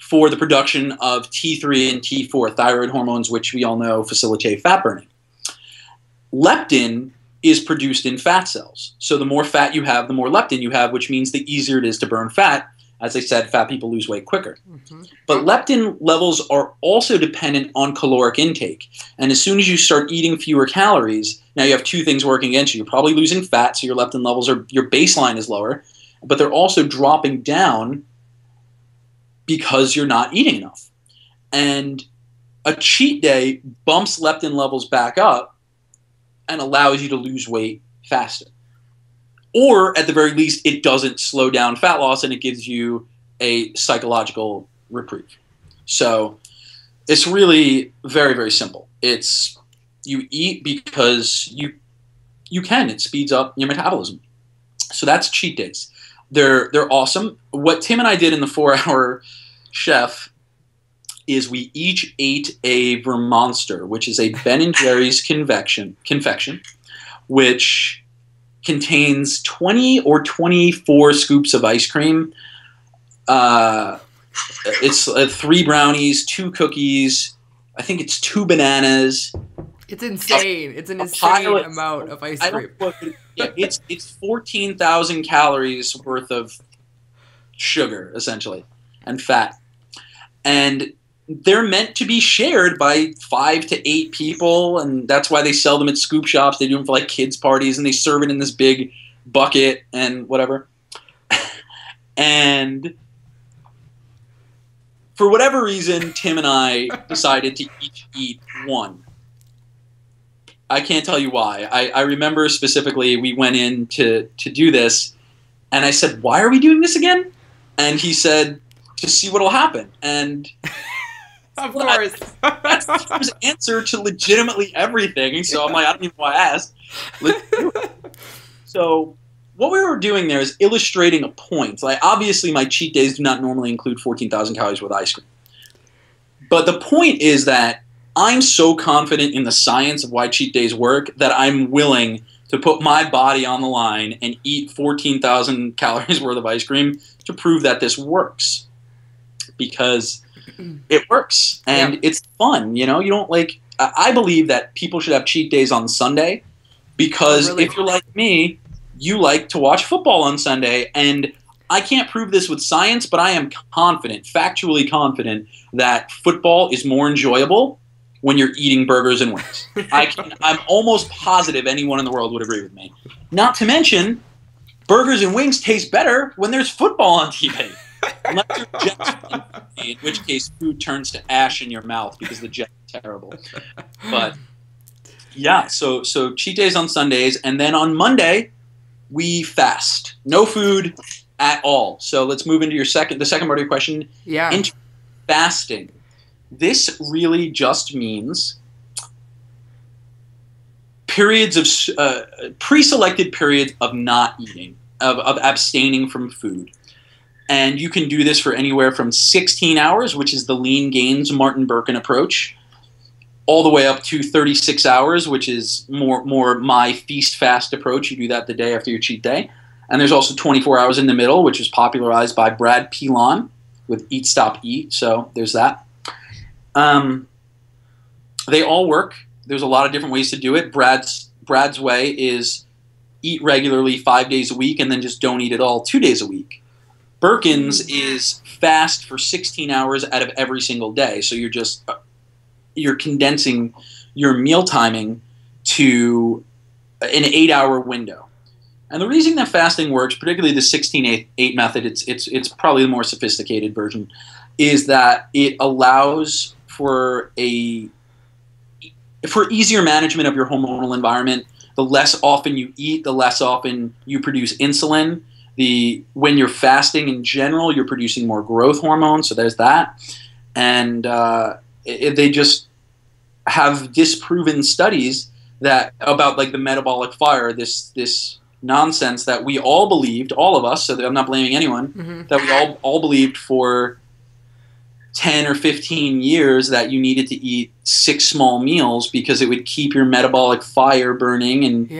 for the production of T3 and T4, thyroid hormones, which we all know facilitate fat burning. Leptin is produced in fat cells. So the more fat you have, the more leptin you have, which means the easier it is to burn fat. As I said, fat people lose weight quicker. Mm-hmm. But leptin levels are also dependent on caloric intake. And as soon as you start eating fewer calories, now you have two things working against you. You're probably losing fat, so your leptin levels your baseline is lower, but they're also dropping down because you're not eating enough. And a cheat day bumps leptin levels back up and allows you to lose weight faster. or at the very least, it doesn't slow down fat loss and it gives you a psychological reprieve. So it's really very, very simple. It's you eat because you can. It speeds up your metabolism. So that's cheat days. They're awesome. What Tim and I did in the 4-Hour Chef is we each ate a Vermonster, which is a Ben & Jerry's confection, which contains 20 or 24 scoops of ice cream. It's 3 brownies, 2 cookies. I think it's 2 bananas. It's insane. It's an insane amount of ice cream. It's 14,000 calories worth of sugar, essentially, and fat. And they're meant to be shared by 5 to 8 people, and that's why they sell them at scoop shops. They do them for like kids' parties, and they serve it in this big bucket and whatever. And for whatever reason, Tim and I decided to each eat one. I can't tell you why. I remember specifically we went in to do this, and I said, "Why are we doing this again?" And he said, "To see what'll happen." And of course, that's his answer to legitimately everything. So I'm like, I don't even know why I asked. Let's do it. So what we were doing there is illustrating a point. Like, obviously, my cheat days do not normally include 14,000 calories with ice cream. But the point is that I'm so confident in the science of why cheat days work that I'm willing to put my body on the line and eat 14,000 calories worth of ice cream to prove that this works. Because it works. And it's fun, you know? You don't like... I believe that people should have cheat days on Sunday because if you're like me, you like to watch football on Sunday. And I can't prove this with science, but I am confident, factually confident, that football is more enjoyable when you're eating burgers and wings. I'm almost positive anyone in the world would agree with me. Not to mention, burgers and wings taste better when there's football on TV. Unless you're Jets, in which case food turns to ash in your mouth because the Jets are terrible. But yeah, so cheat days on Sundays, and then on Monday we fast. No food at all. So let's move into the second part of your question. Yeah. Fasting. This really just means periods of pre-selected periods of not eating, of abstaining from food. And you can do this for anywhere from 16 hours, which is the Lean Gains Martin Berkhan approach, all the way up to 36 hours, which is more my feast fast approach. You do that the day after your cheat day. And there's also 24 hours in the middle, which is popularized by Brad Pilon with Eat, Stop, Eat. So there's that. They all work. There's a lot of different ways to do it. Brad's way is eat regularly 5 days a week and then just don't eat at all 2 days a week. Berkhan's is fast for 16 hours out of every single day. So you're condensing your meal timing to an 8-hour window. And the reason that fasting works, particularly the 16-8 method, it's probably the more sophisticated version, is that it allows for easier management of your hormonal environment. The less often you eat, the less often you produce insulin. When you're fasting in general, you're producing more growth hormone, so there's that. And they just have disproven studies about like the metabolic fire, this nonsense that we all believed, all of us, so that I'm not blaming anyone, that we all believed for 10 or 15 years that you needed to eat 6 small meals because it would keep your metabolic fire burning, and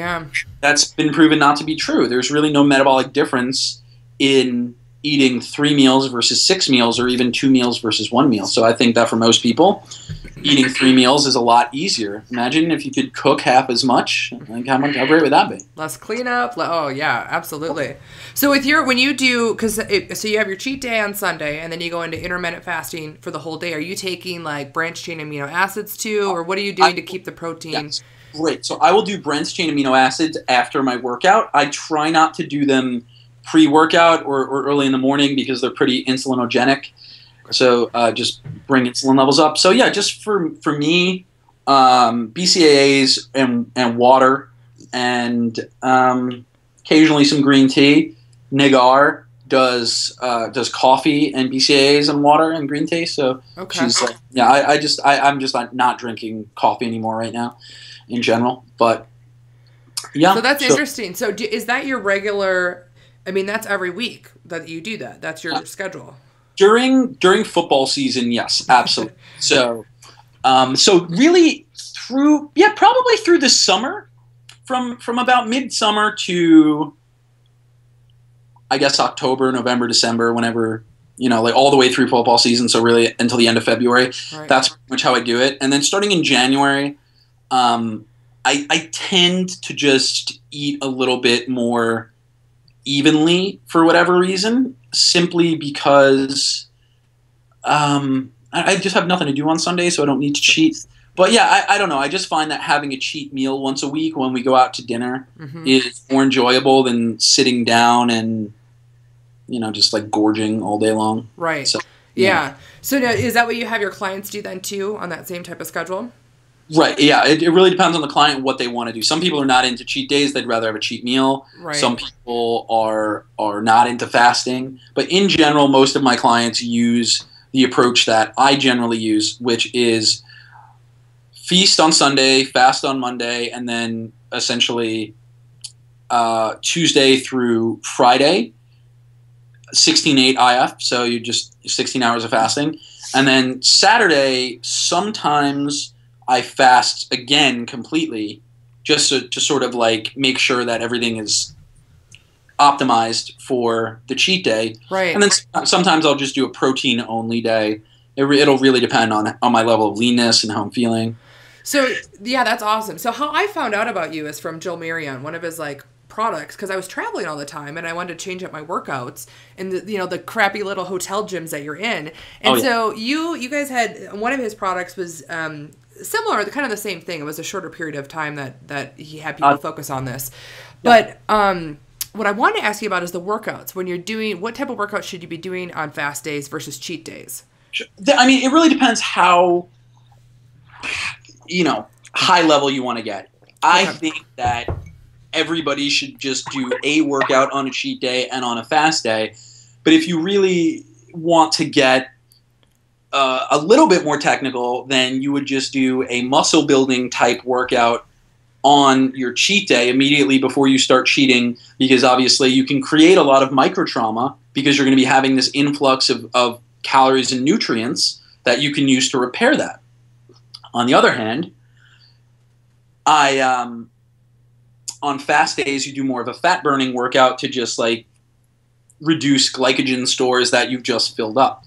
that's been proven not to be true. There's really no metabolic difference in eating 3 meals versus 6 meals, or even 2 meals versus 1 meal. So I think that for most people, eating 3 meals is a lot easier. Imagine if you could cook half as much. Like how great would that be? Less cleanup. Oh yeah, absolutely. So with when you do, so you have your cheat day on Sunday, and then you go into intermittent fasting for the whole day. Are you taking like branched chain amino acids too, or what are you doing to keep the protein? Yes. Great. So I will do branched chain amino acids after my workout. I try not to do them pre-workout or early in the morning because they're pretty insulinogenic. So just bring insulin levels up. So yeah, just for me, BCAAs and water and occasionally some green tea. Neghar does coffee and BCAAs and water and green tea. So she's like, yeah, I'm just not drinking coffee anymore right now, in general. But yeah, so that's interesting. So is that your regular? I mean, that's every week that you do that. That's your schedule. During football season, yes, absolutely. So really probably through the summer, from about midsummer to, I guess, October, November, December, whenever, like all the way through football season. So really until the end of February, That's pretty much how I do it. And then starting in January, I tend to just eat a little bit more evenly for whatever reason, simply because I just have nothing to do on Sunday, so I don't need to cheat. But yeah, I don't know. I just find that having a cheat meal once a week when we go out to dinner is more enjoyable than sitting down and, just like gorging all day long. Right. So, yeah. So now, is that what you have your clients do then too, on that same type of schedule? Right. Yeah. It really depends on the client and what they want to do. Some people are not into cheat days. They'd rather have a cheat meal. Right. Some people are not into fasting. But in general, most of my clients use the approach that I generally use, which is feast on Sunday, fast on Monday, and then essentially Tuesday through Friday, 16/8 IF, so you just 16 hours of fasting. And then Saturday, sometimes I fast again completely, just to sort of like make sure that everything is optimized for the cheat day. Right. And then sometimes I'll just do a protein-only day. It'll really depend on my level of leanness and how I'm feeling. So, yeah, that's awesome. So how I found out about you is from Joel Marion, one of his products, because I was traveling all the time and I wanted to change up my workouts and the crappy little hotel gyms that you're in. And so you guys had, one of his products was similar, kind of the same thing. It was a shorter period of time that he had people focus on this. But what I wanted to ask you about is the workouts. When you're doing, what type of workouts should you be doing on fast days versus cheat days? I mean, it really depends how high level you want to get. I think that everybody should just do a workout on a cheat day and on a fast day. But if you really want to get a little bit more technical, then you would just do a muscle building type workout on your cheat day immediately before you start cheating, because obviously you can create a lot of micro trauma because you're going to be having this influx of calories and nutrients that you can use to repair that. On the other hand, on fast days, you do more of a fat burning workout to just like reduce glycogen stores that you've just filled up.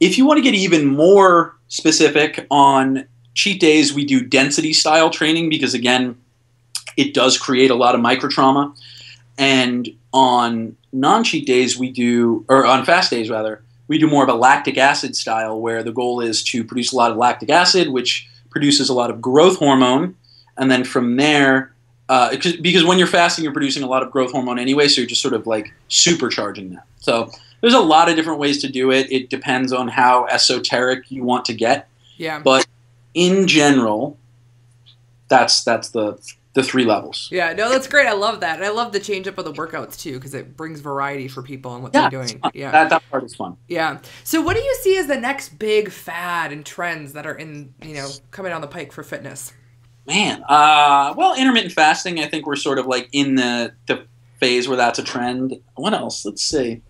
If you want to get even more specific, on cheat days, we do density style training because, again, it does create a lot of micro trauma. And on non-cheat days, on fast days rather, we do more of a lactic acid style where the goal is to produce a lot of lactic acid, which produces a lot of growth hormone. And then from there, because when you're fasting, you're producing a lot of growth hormone anyway, so you're just sort of like supercharging that. So there's a lot of different ways to do it. It depends on how esoteric you want to get. Yeah. But in general, that's the three levels. Yeah, no, that's great. I love that. And I love the change up of the workouts too, because it brings variety for people and what they're doing. Yeah, that part is fun. Yeah. So what do you see as the next big fad and trends that are coming down the pike for fitness? Man, well, intermittent fasting, I think we're sort of like in the phase where that's a trend. What else? Let's see.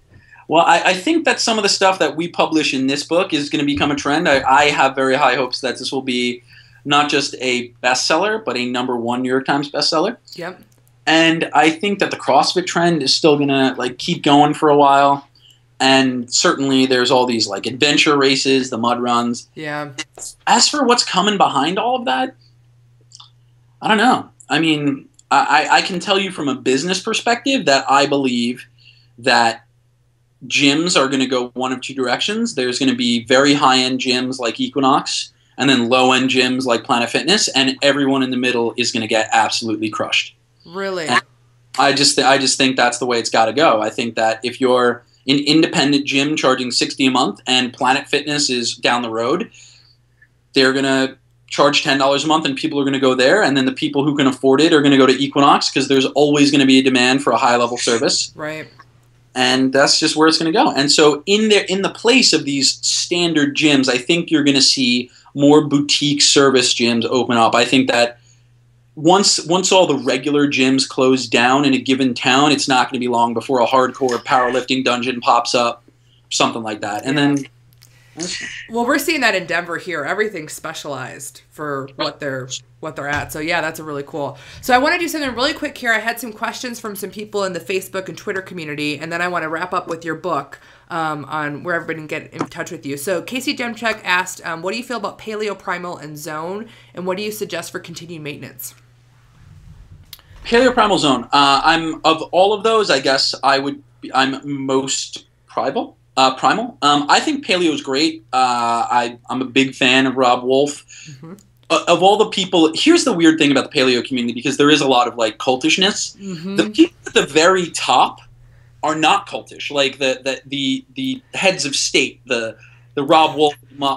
Well, I think that some of the stuff that we publish in this book is going to become a trend. I have very high hopes that this will be not just a bestseller, but a #1 New York Times bestseller. Yep. And I think that the CrossFit trend is still going to like keep going for a while. And certainly there's all these like adventure races, the mud runs. Yeah. As for what's coming behind all of that, I don't know. I mean, I can tell you from a business perspective that I believe that gyms are going to go one of two directions. There's going to be very high-end gyms like Equinox, and then low-end gyms like Planet Fitness, and everyone in the middle is going to get absolutely crushed. Really? And I just think that's the way it's got to go. I think that if you're an independent gym charging $60 a month and Planet Fitness is down the road, they're going to charge $10 a month, and people are going to go there. And then the people who can afford it are going to go to Equinox because there's always going to be a demand for a high-level service. Right. And that's just where it's going to go. And so in the place of these standard gyms, I think you're going to see more boutique service gyms open up. I think that once all the regular gyms close down in a given town, it's not going to be long before a hardcore powerlifting dungeon pops up, something like that. And then... Well, we're seeing that in Denver here. Everything's specialized for what they're at. So yeah, that's a really cool. So I want to do something really quick here. I had some questions from some people in the Facebook and Twitter community, and then I want to wrap up with your book on where everybody can get in touch with you. So Casey Demchuk asked, what do you feel about Paleo, Primal, and Zone, and what do you suggest for continued maintenance? Paleo, Primal, Zone. I'm of all of those, I guess I'm most Primal. I think Paleo is great. I'm a big fan of Rob Wolf. Mm-hmm. Of all the people, here's the weird thing about the Paleo community, because there is a lot of like cultishness. Mm-hmm. The people at the very top are not cultish. Like the heads of state, the Rob Wolf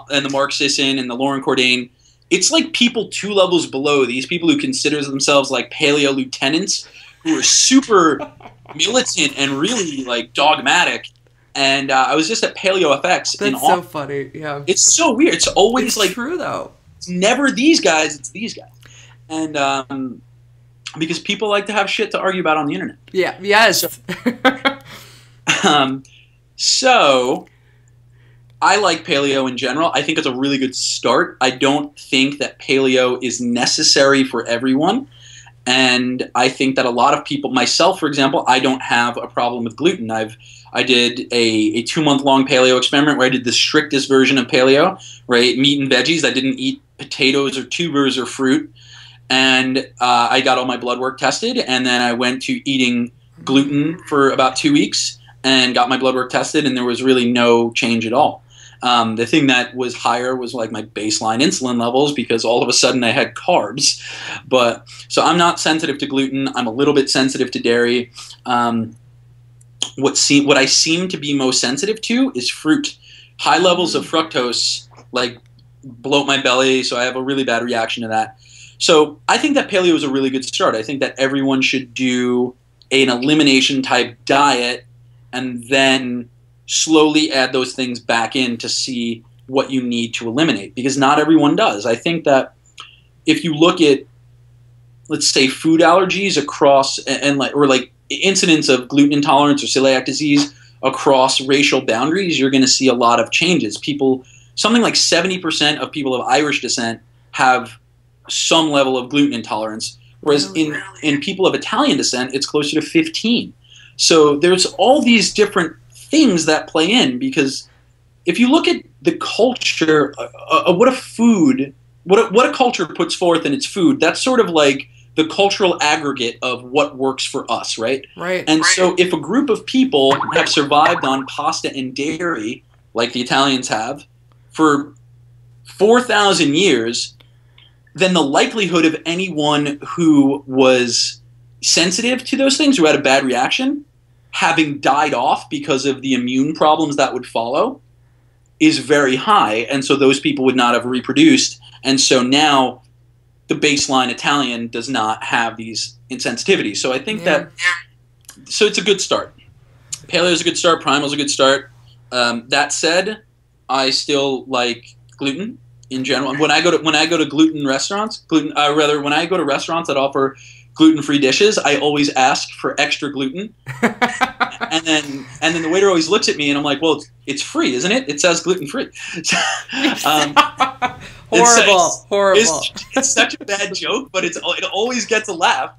and the Mark Sisson and the Lauren Cordain. It's like people 2 levels below, these people who consider themselves like Paleo lieutenants, who are super militant and really like dogmatic. And I was just at Paleo FX. That's so funny. Yeah, it's so weird. It's always like true though. It's never these guys. It's these guys, and because people like to have shit to argue about on the internet. Yeah. Yes. So I like Paleo in general. I think it's a really good start. I don't think that Paleo is necessary for everyone. And I think that a lot of people, myself, for example, I don't have a problem with gluten. I did a 2-month-long paleo experiment where I did the strictest version of paleo, right? Meat and veggies. I didn't eat potatoes or tubers or fruit. And I got all my blood work tested. And then I went to eating gluten for about 2 weeks and got my blood work tested. And there was really no change at all. The thing that was higher was like my baseline insulin levels, because all of a sudden I had carbs. But so I'm not sensitive to gluten. I'm a little bit sensitive to dairy. What I seem to be most sensitive to is fruit. High levels of fructose like bloat my belly, so I have a really bad reaction to that. So I think that paleo is a really good start. I think that everyone should do an elimination type diet and then slowly add those things back in to see what you need to eliminate, because not everyone does. I think that if you look at, let's say, food allergies across or incidence of gluten intolerance or celiac disease across racial boundaries, you're going to see a lot of changes. Something like 70% of people of Irish descent have some level of gluten intolerance, whereas in people of Italian descent, it's closer to 15. So there's all these different things that play in, because if you look at the culture, what a culture puts forth in its food, that's sort of like the cultural aggregate of what works for us, right? Right. And so if a group of people have survived on pasta and dairy, like the Italians have, for 4,000 years, then the likelihood of anyone who was sensitive to those things, who had a bad reaction, having died off because of the immune problems that would follow, is very high. And so those people would not have reproduced. And so now the baseline Italian does not have these insensitivities. So I think so it's a good start. Paleo is a good start. Primal is a good start. That said, I still like gluten in general. When I go to gluten restaurants, when I go to restaurants that offer gluten-free dishes, I always ask for extra gluten. and then the waiter always looks at me and I'm like, well, it's free, isn't it? It says gluten-free. Horrible. It's such a bad joke, but it always gets a laugh.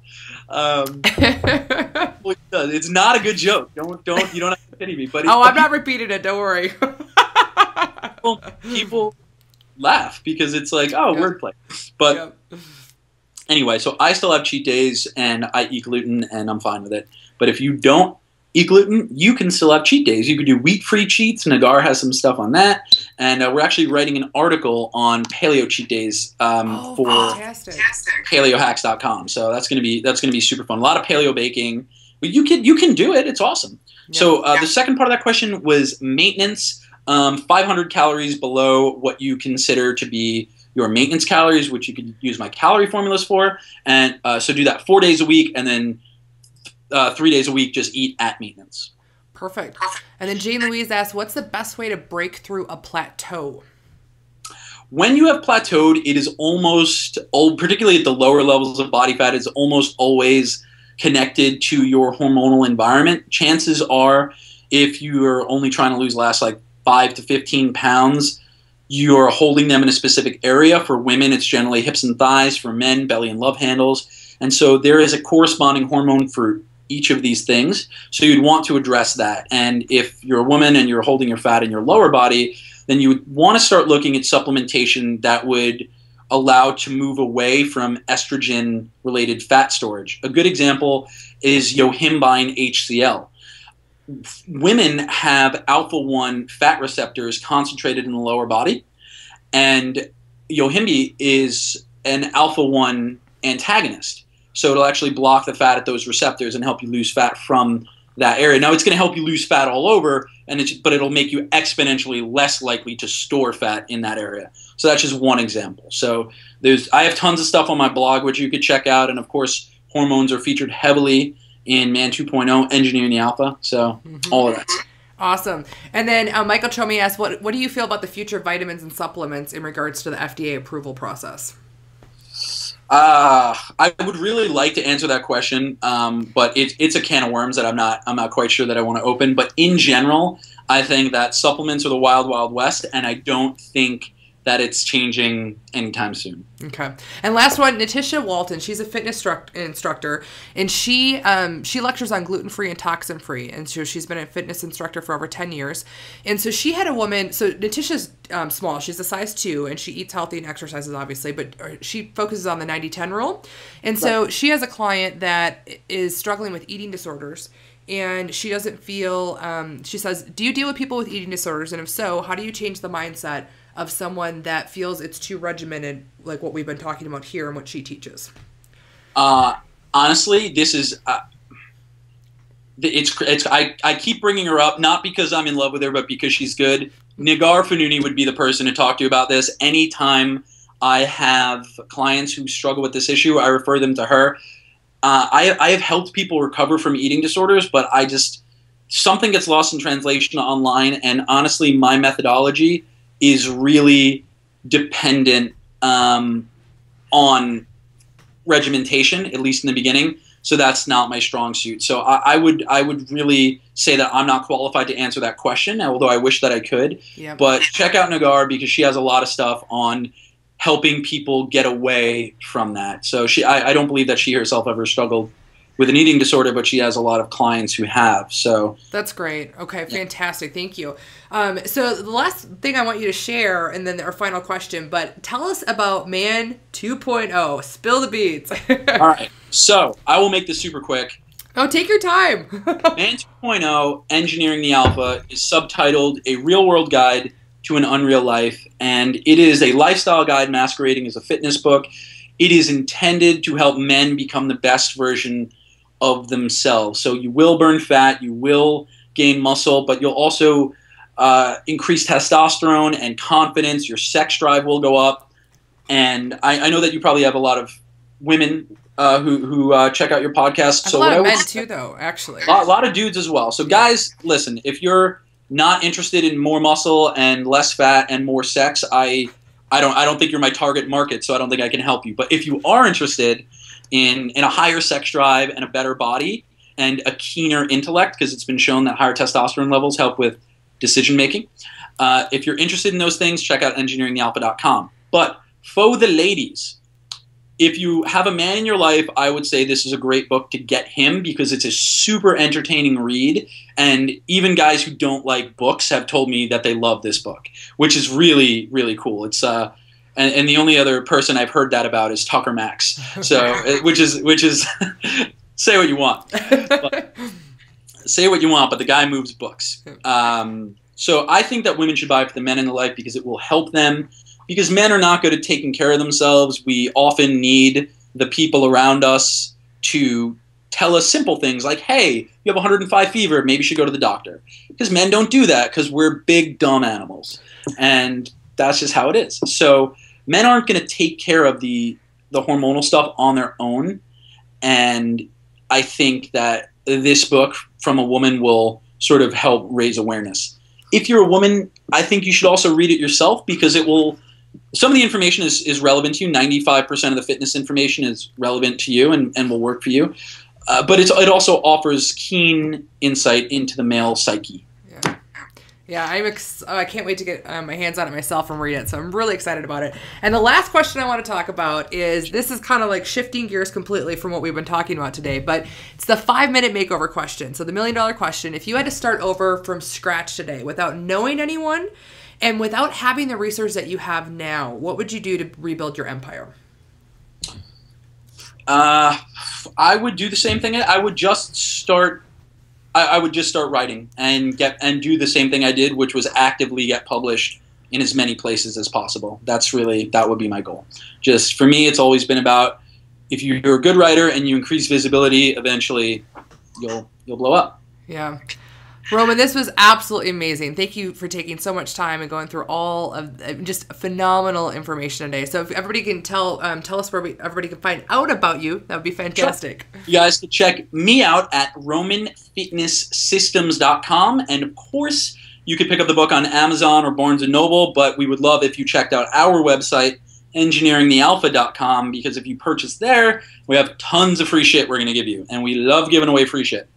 It's not a good joke. You don't have to pity me. But I'm not repeating it. Don't worry. people laugh because it's like, wordplay. But anyway, so I still have cheat days and I eat gluten and I'm fine with it. But if you don't eat gluten, you can still have cheat days. You can do wheat-free cheats. Neghar has some stuff on that. And we're actually writing an article on paleo cheat days for paleohacks.com. So that's going to be super fun. A lot of paleo baking. But you can do it. It's awesome. Yeah. So the second part of that question was maintenance. 500 calories below what you consider to be your maintenance calories, which you could use my calorie formulas for. And so do that 4 days a week, and then 3 days a week just eat at maintenance. Perfect. And then Jane Louise asks, what's the best way to break through a plateau? When you have plateaued, it is almost, particularly at the lower levels of body fat, it's almost always connected to your hormonal environment. Chances are, if you're only trying to lose last like 5 to 15 pounds, you're holding them in a specific area. For women, it's generally hips and thighs. For men, belly and love handles. And so there is a corresponding hormone for each of these things. So you'd want to address that. And if you're a woman and you're holding your fat in your lower body, then you would want to start looking at supplementation that would allow to move away from estrogen-related fat storage. A good example is yohimbine HCl. Women have alpha-1 fat receptors concentrated in the lower body, and yohimbi is an alpha-1 antagonist. So it'll actually block the fat at those receptors and help you lose fat from that area. Now, it's going to help you lose fat all over, but it'll make you exponentially less likely to store fat in that area. So that's just one example. So I have tons of stuff on my blog which you could check out, and of course, hormones are featured heavily in Man 2.0, Engineering the Alpha. So all of that. Awesome. And then Michael Chomi asks, what do you feel about the future of vitamins and supplements in regards to the FDA approval process? I would really like to answer that question, but it's a can of worms that I'm not quite sure that I want to open. But in general, I think that supplements are the wild, wild west, and I don't think that it's changing anytime soon. Okay. And last one, Natisha Walton. She's a fitness instructor, and she lectures on gluten-free and toxin-free. And so she's been a fitness instructor for over 10 years. And so she had a woman, so Natisha's small. She's a size 2, and she eats healthy and exercises, obviously, but she focuses on the 90-10 rule. And so she has a client that is struggling with eating disorders. And she doesn't feel, she says, do you deal with people with eating disorders? And if so, how do you change the mindset of someone that feels it's too regimented, like what we've been talking about here and what she teaches? Honestly, this is, I keep bringing her up, not because I'm in love with her, but because she's good. Neghar Fonooni would be the person to talk to about this. Anytime I have clients who struggle with this issue, I refer them to her. I have helped people recover from eating disorders, but something gets lost in translation online, and honestly, my methodology is really dependent on regimentation, at least in the beginning. So that's not my strong suit. So I would really say that I'm not qualified to answer that question, although I wish that I could. Yep. But check out Neghar, because she has a lot of stuff on helping people get away from that. So I don't believe that she herself ever struggled with an eating disorder, but she has a lot of clients who have. So that's great. Okay, fantastic. Thank you. So the last thing I want you to share, and then our final question, but tell us about Man 2.0. Spill the beans. All right. So I will make this super quick. Oh, take your time. Man 2.0, Engineering the Alpha, is subtitled A Real-World Guide to an Unreal Life, and it is a lifestyle guide masquerading as a fitness book. It is intended to help men become the best version of themselves. So you will burn fat, you will gain muscle, but you'll also increase testosterone and confidence. Your sex drive will go up. And I know that you probably have a lot of women who check out your podcast. So a lot of men too, though, actually. A lot of dudes as well. So guys, listen, if you're not interested in more muscle and less fat and more sex, I don't think you're my target market, so I don't think I can help you. But if you are interested in a higher sex drive and a better body and a keener intellect, because it's been shown that higher testosterone levels help with decision making, if you're interested in those things, check out engineeringthealpha.com. But for the ladies, if you have a man in your life, I would say this is a great book to get him, because it's a super entertaining read. And even guys who don't like books have told me that they love this book, which is really, really cool. It's and the only other person I've heard that about is Tucker Max. So which is say what you want. Say what you want, but the guy moves books. So I think that women should buy it for the men in their life, because it will help them. Because men are not good at taking care of themselves. We often need the people around us to tell us simple things like, hey, you have 105 fever, maybe you should go to the doctor. Because men don't do that, because we're big, dumb animals. And that's just how it is. So Men aren't going to take care of the hormonal stuff on their own, and I think that this book from a woman will sort of help raise awareness. If you're a woman, I think you should also read it yourself, because it will. Some of the information is relevant to you. 95% of the fitness information is relevant to you and will work for you. But it also offers keen insight into the male psyche. Yeah, I can't wait to get my hands on it myself and read it, so I'm really excited about it. And the last question I want to talk about is, this is kind of like shifting gears completely from what we've been talking about today, but it's the 5-minute makeover question. So the $1 million question: if you had to start over from scratch today without knowing anyone and without having the resources that you have now, what would you do to rebuild your empire? I would do the same thing. I would just start writing and do the same thing I did, which was actively get published in as many places as possible. That would be my goal. Just for me, it's always been about, if you're a good writer and you increase visibility, eventually you'll blow up. Yeah. Roman, this was absolutely amazing. Thank you for taking so much time and going through all of just phenomenal information today. So if everybody can tell us where everybody can find out about you, that would be fantastic. Sure. You guys can check me out at RomanFitnessSystems.com. And of course, you could pick up the book on Amazon or Barnes & Noble, but we would love if you checked out our website, EngineeringTheAlpha.com, because if you purchase there, we have tons of free shit we're going to give you. And we love giving away free shit.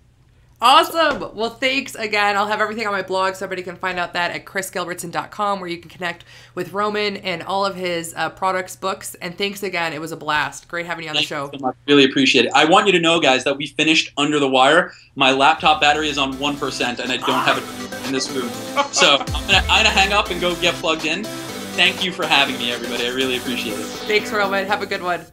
Awesome. Well, thanks again. I'll have everything on my blog, so everybody can find out that at chrisgilbertson.com, where you can connect with Roman and all of his products, books. And thanks again. It was a blast. Great having you on the show. So much. Really appreciate it. I want you to know, guys, that we finished under the wire. My laptop battery is on 1%, and I don't have it in this room. So I'm gonna hang up and go get plugged in. Thank you for having me, everybody. I really appreciate it. Thanks, Roman. Have a good one.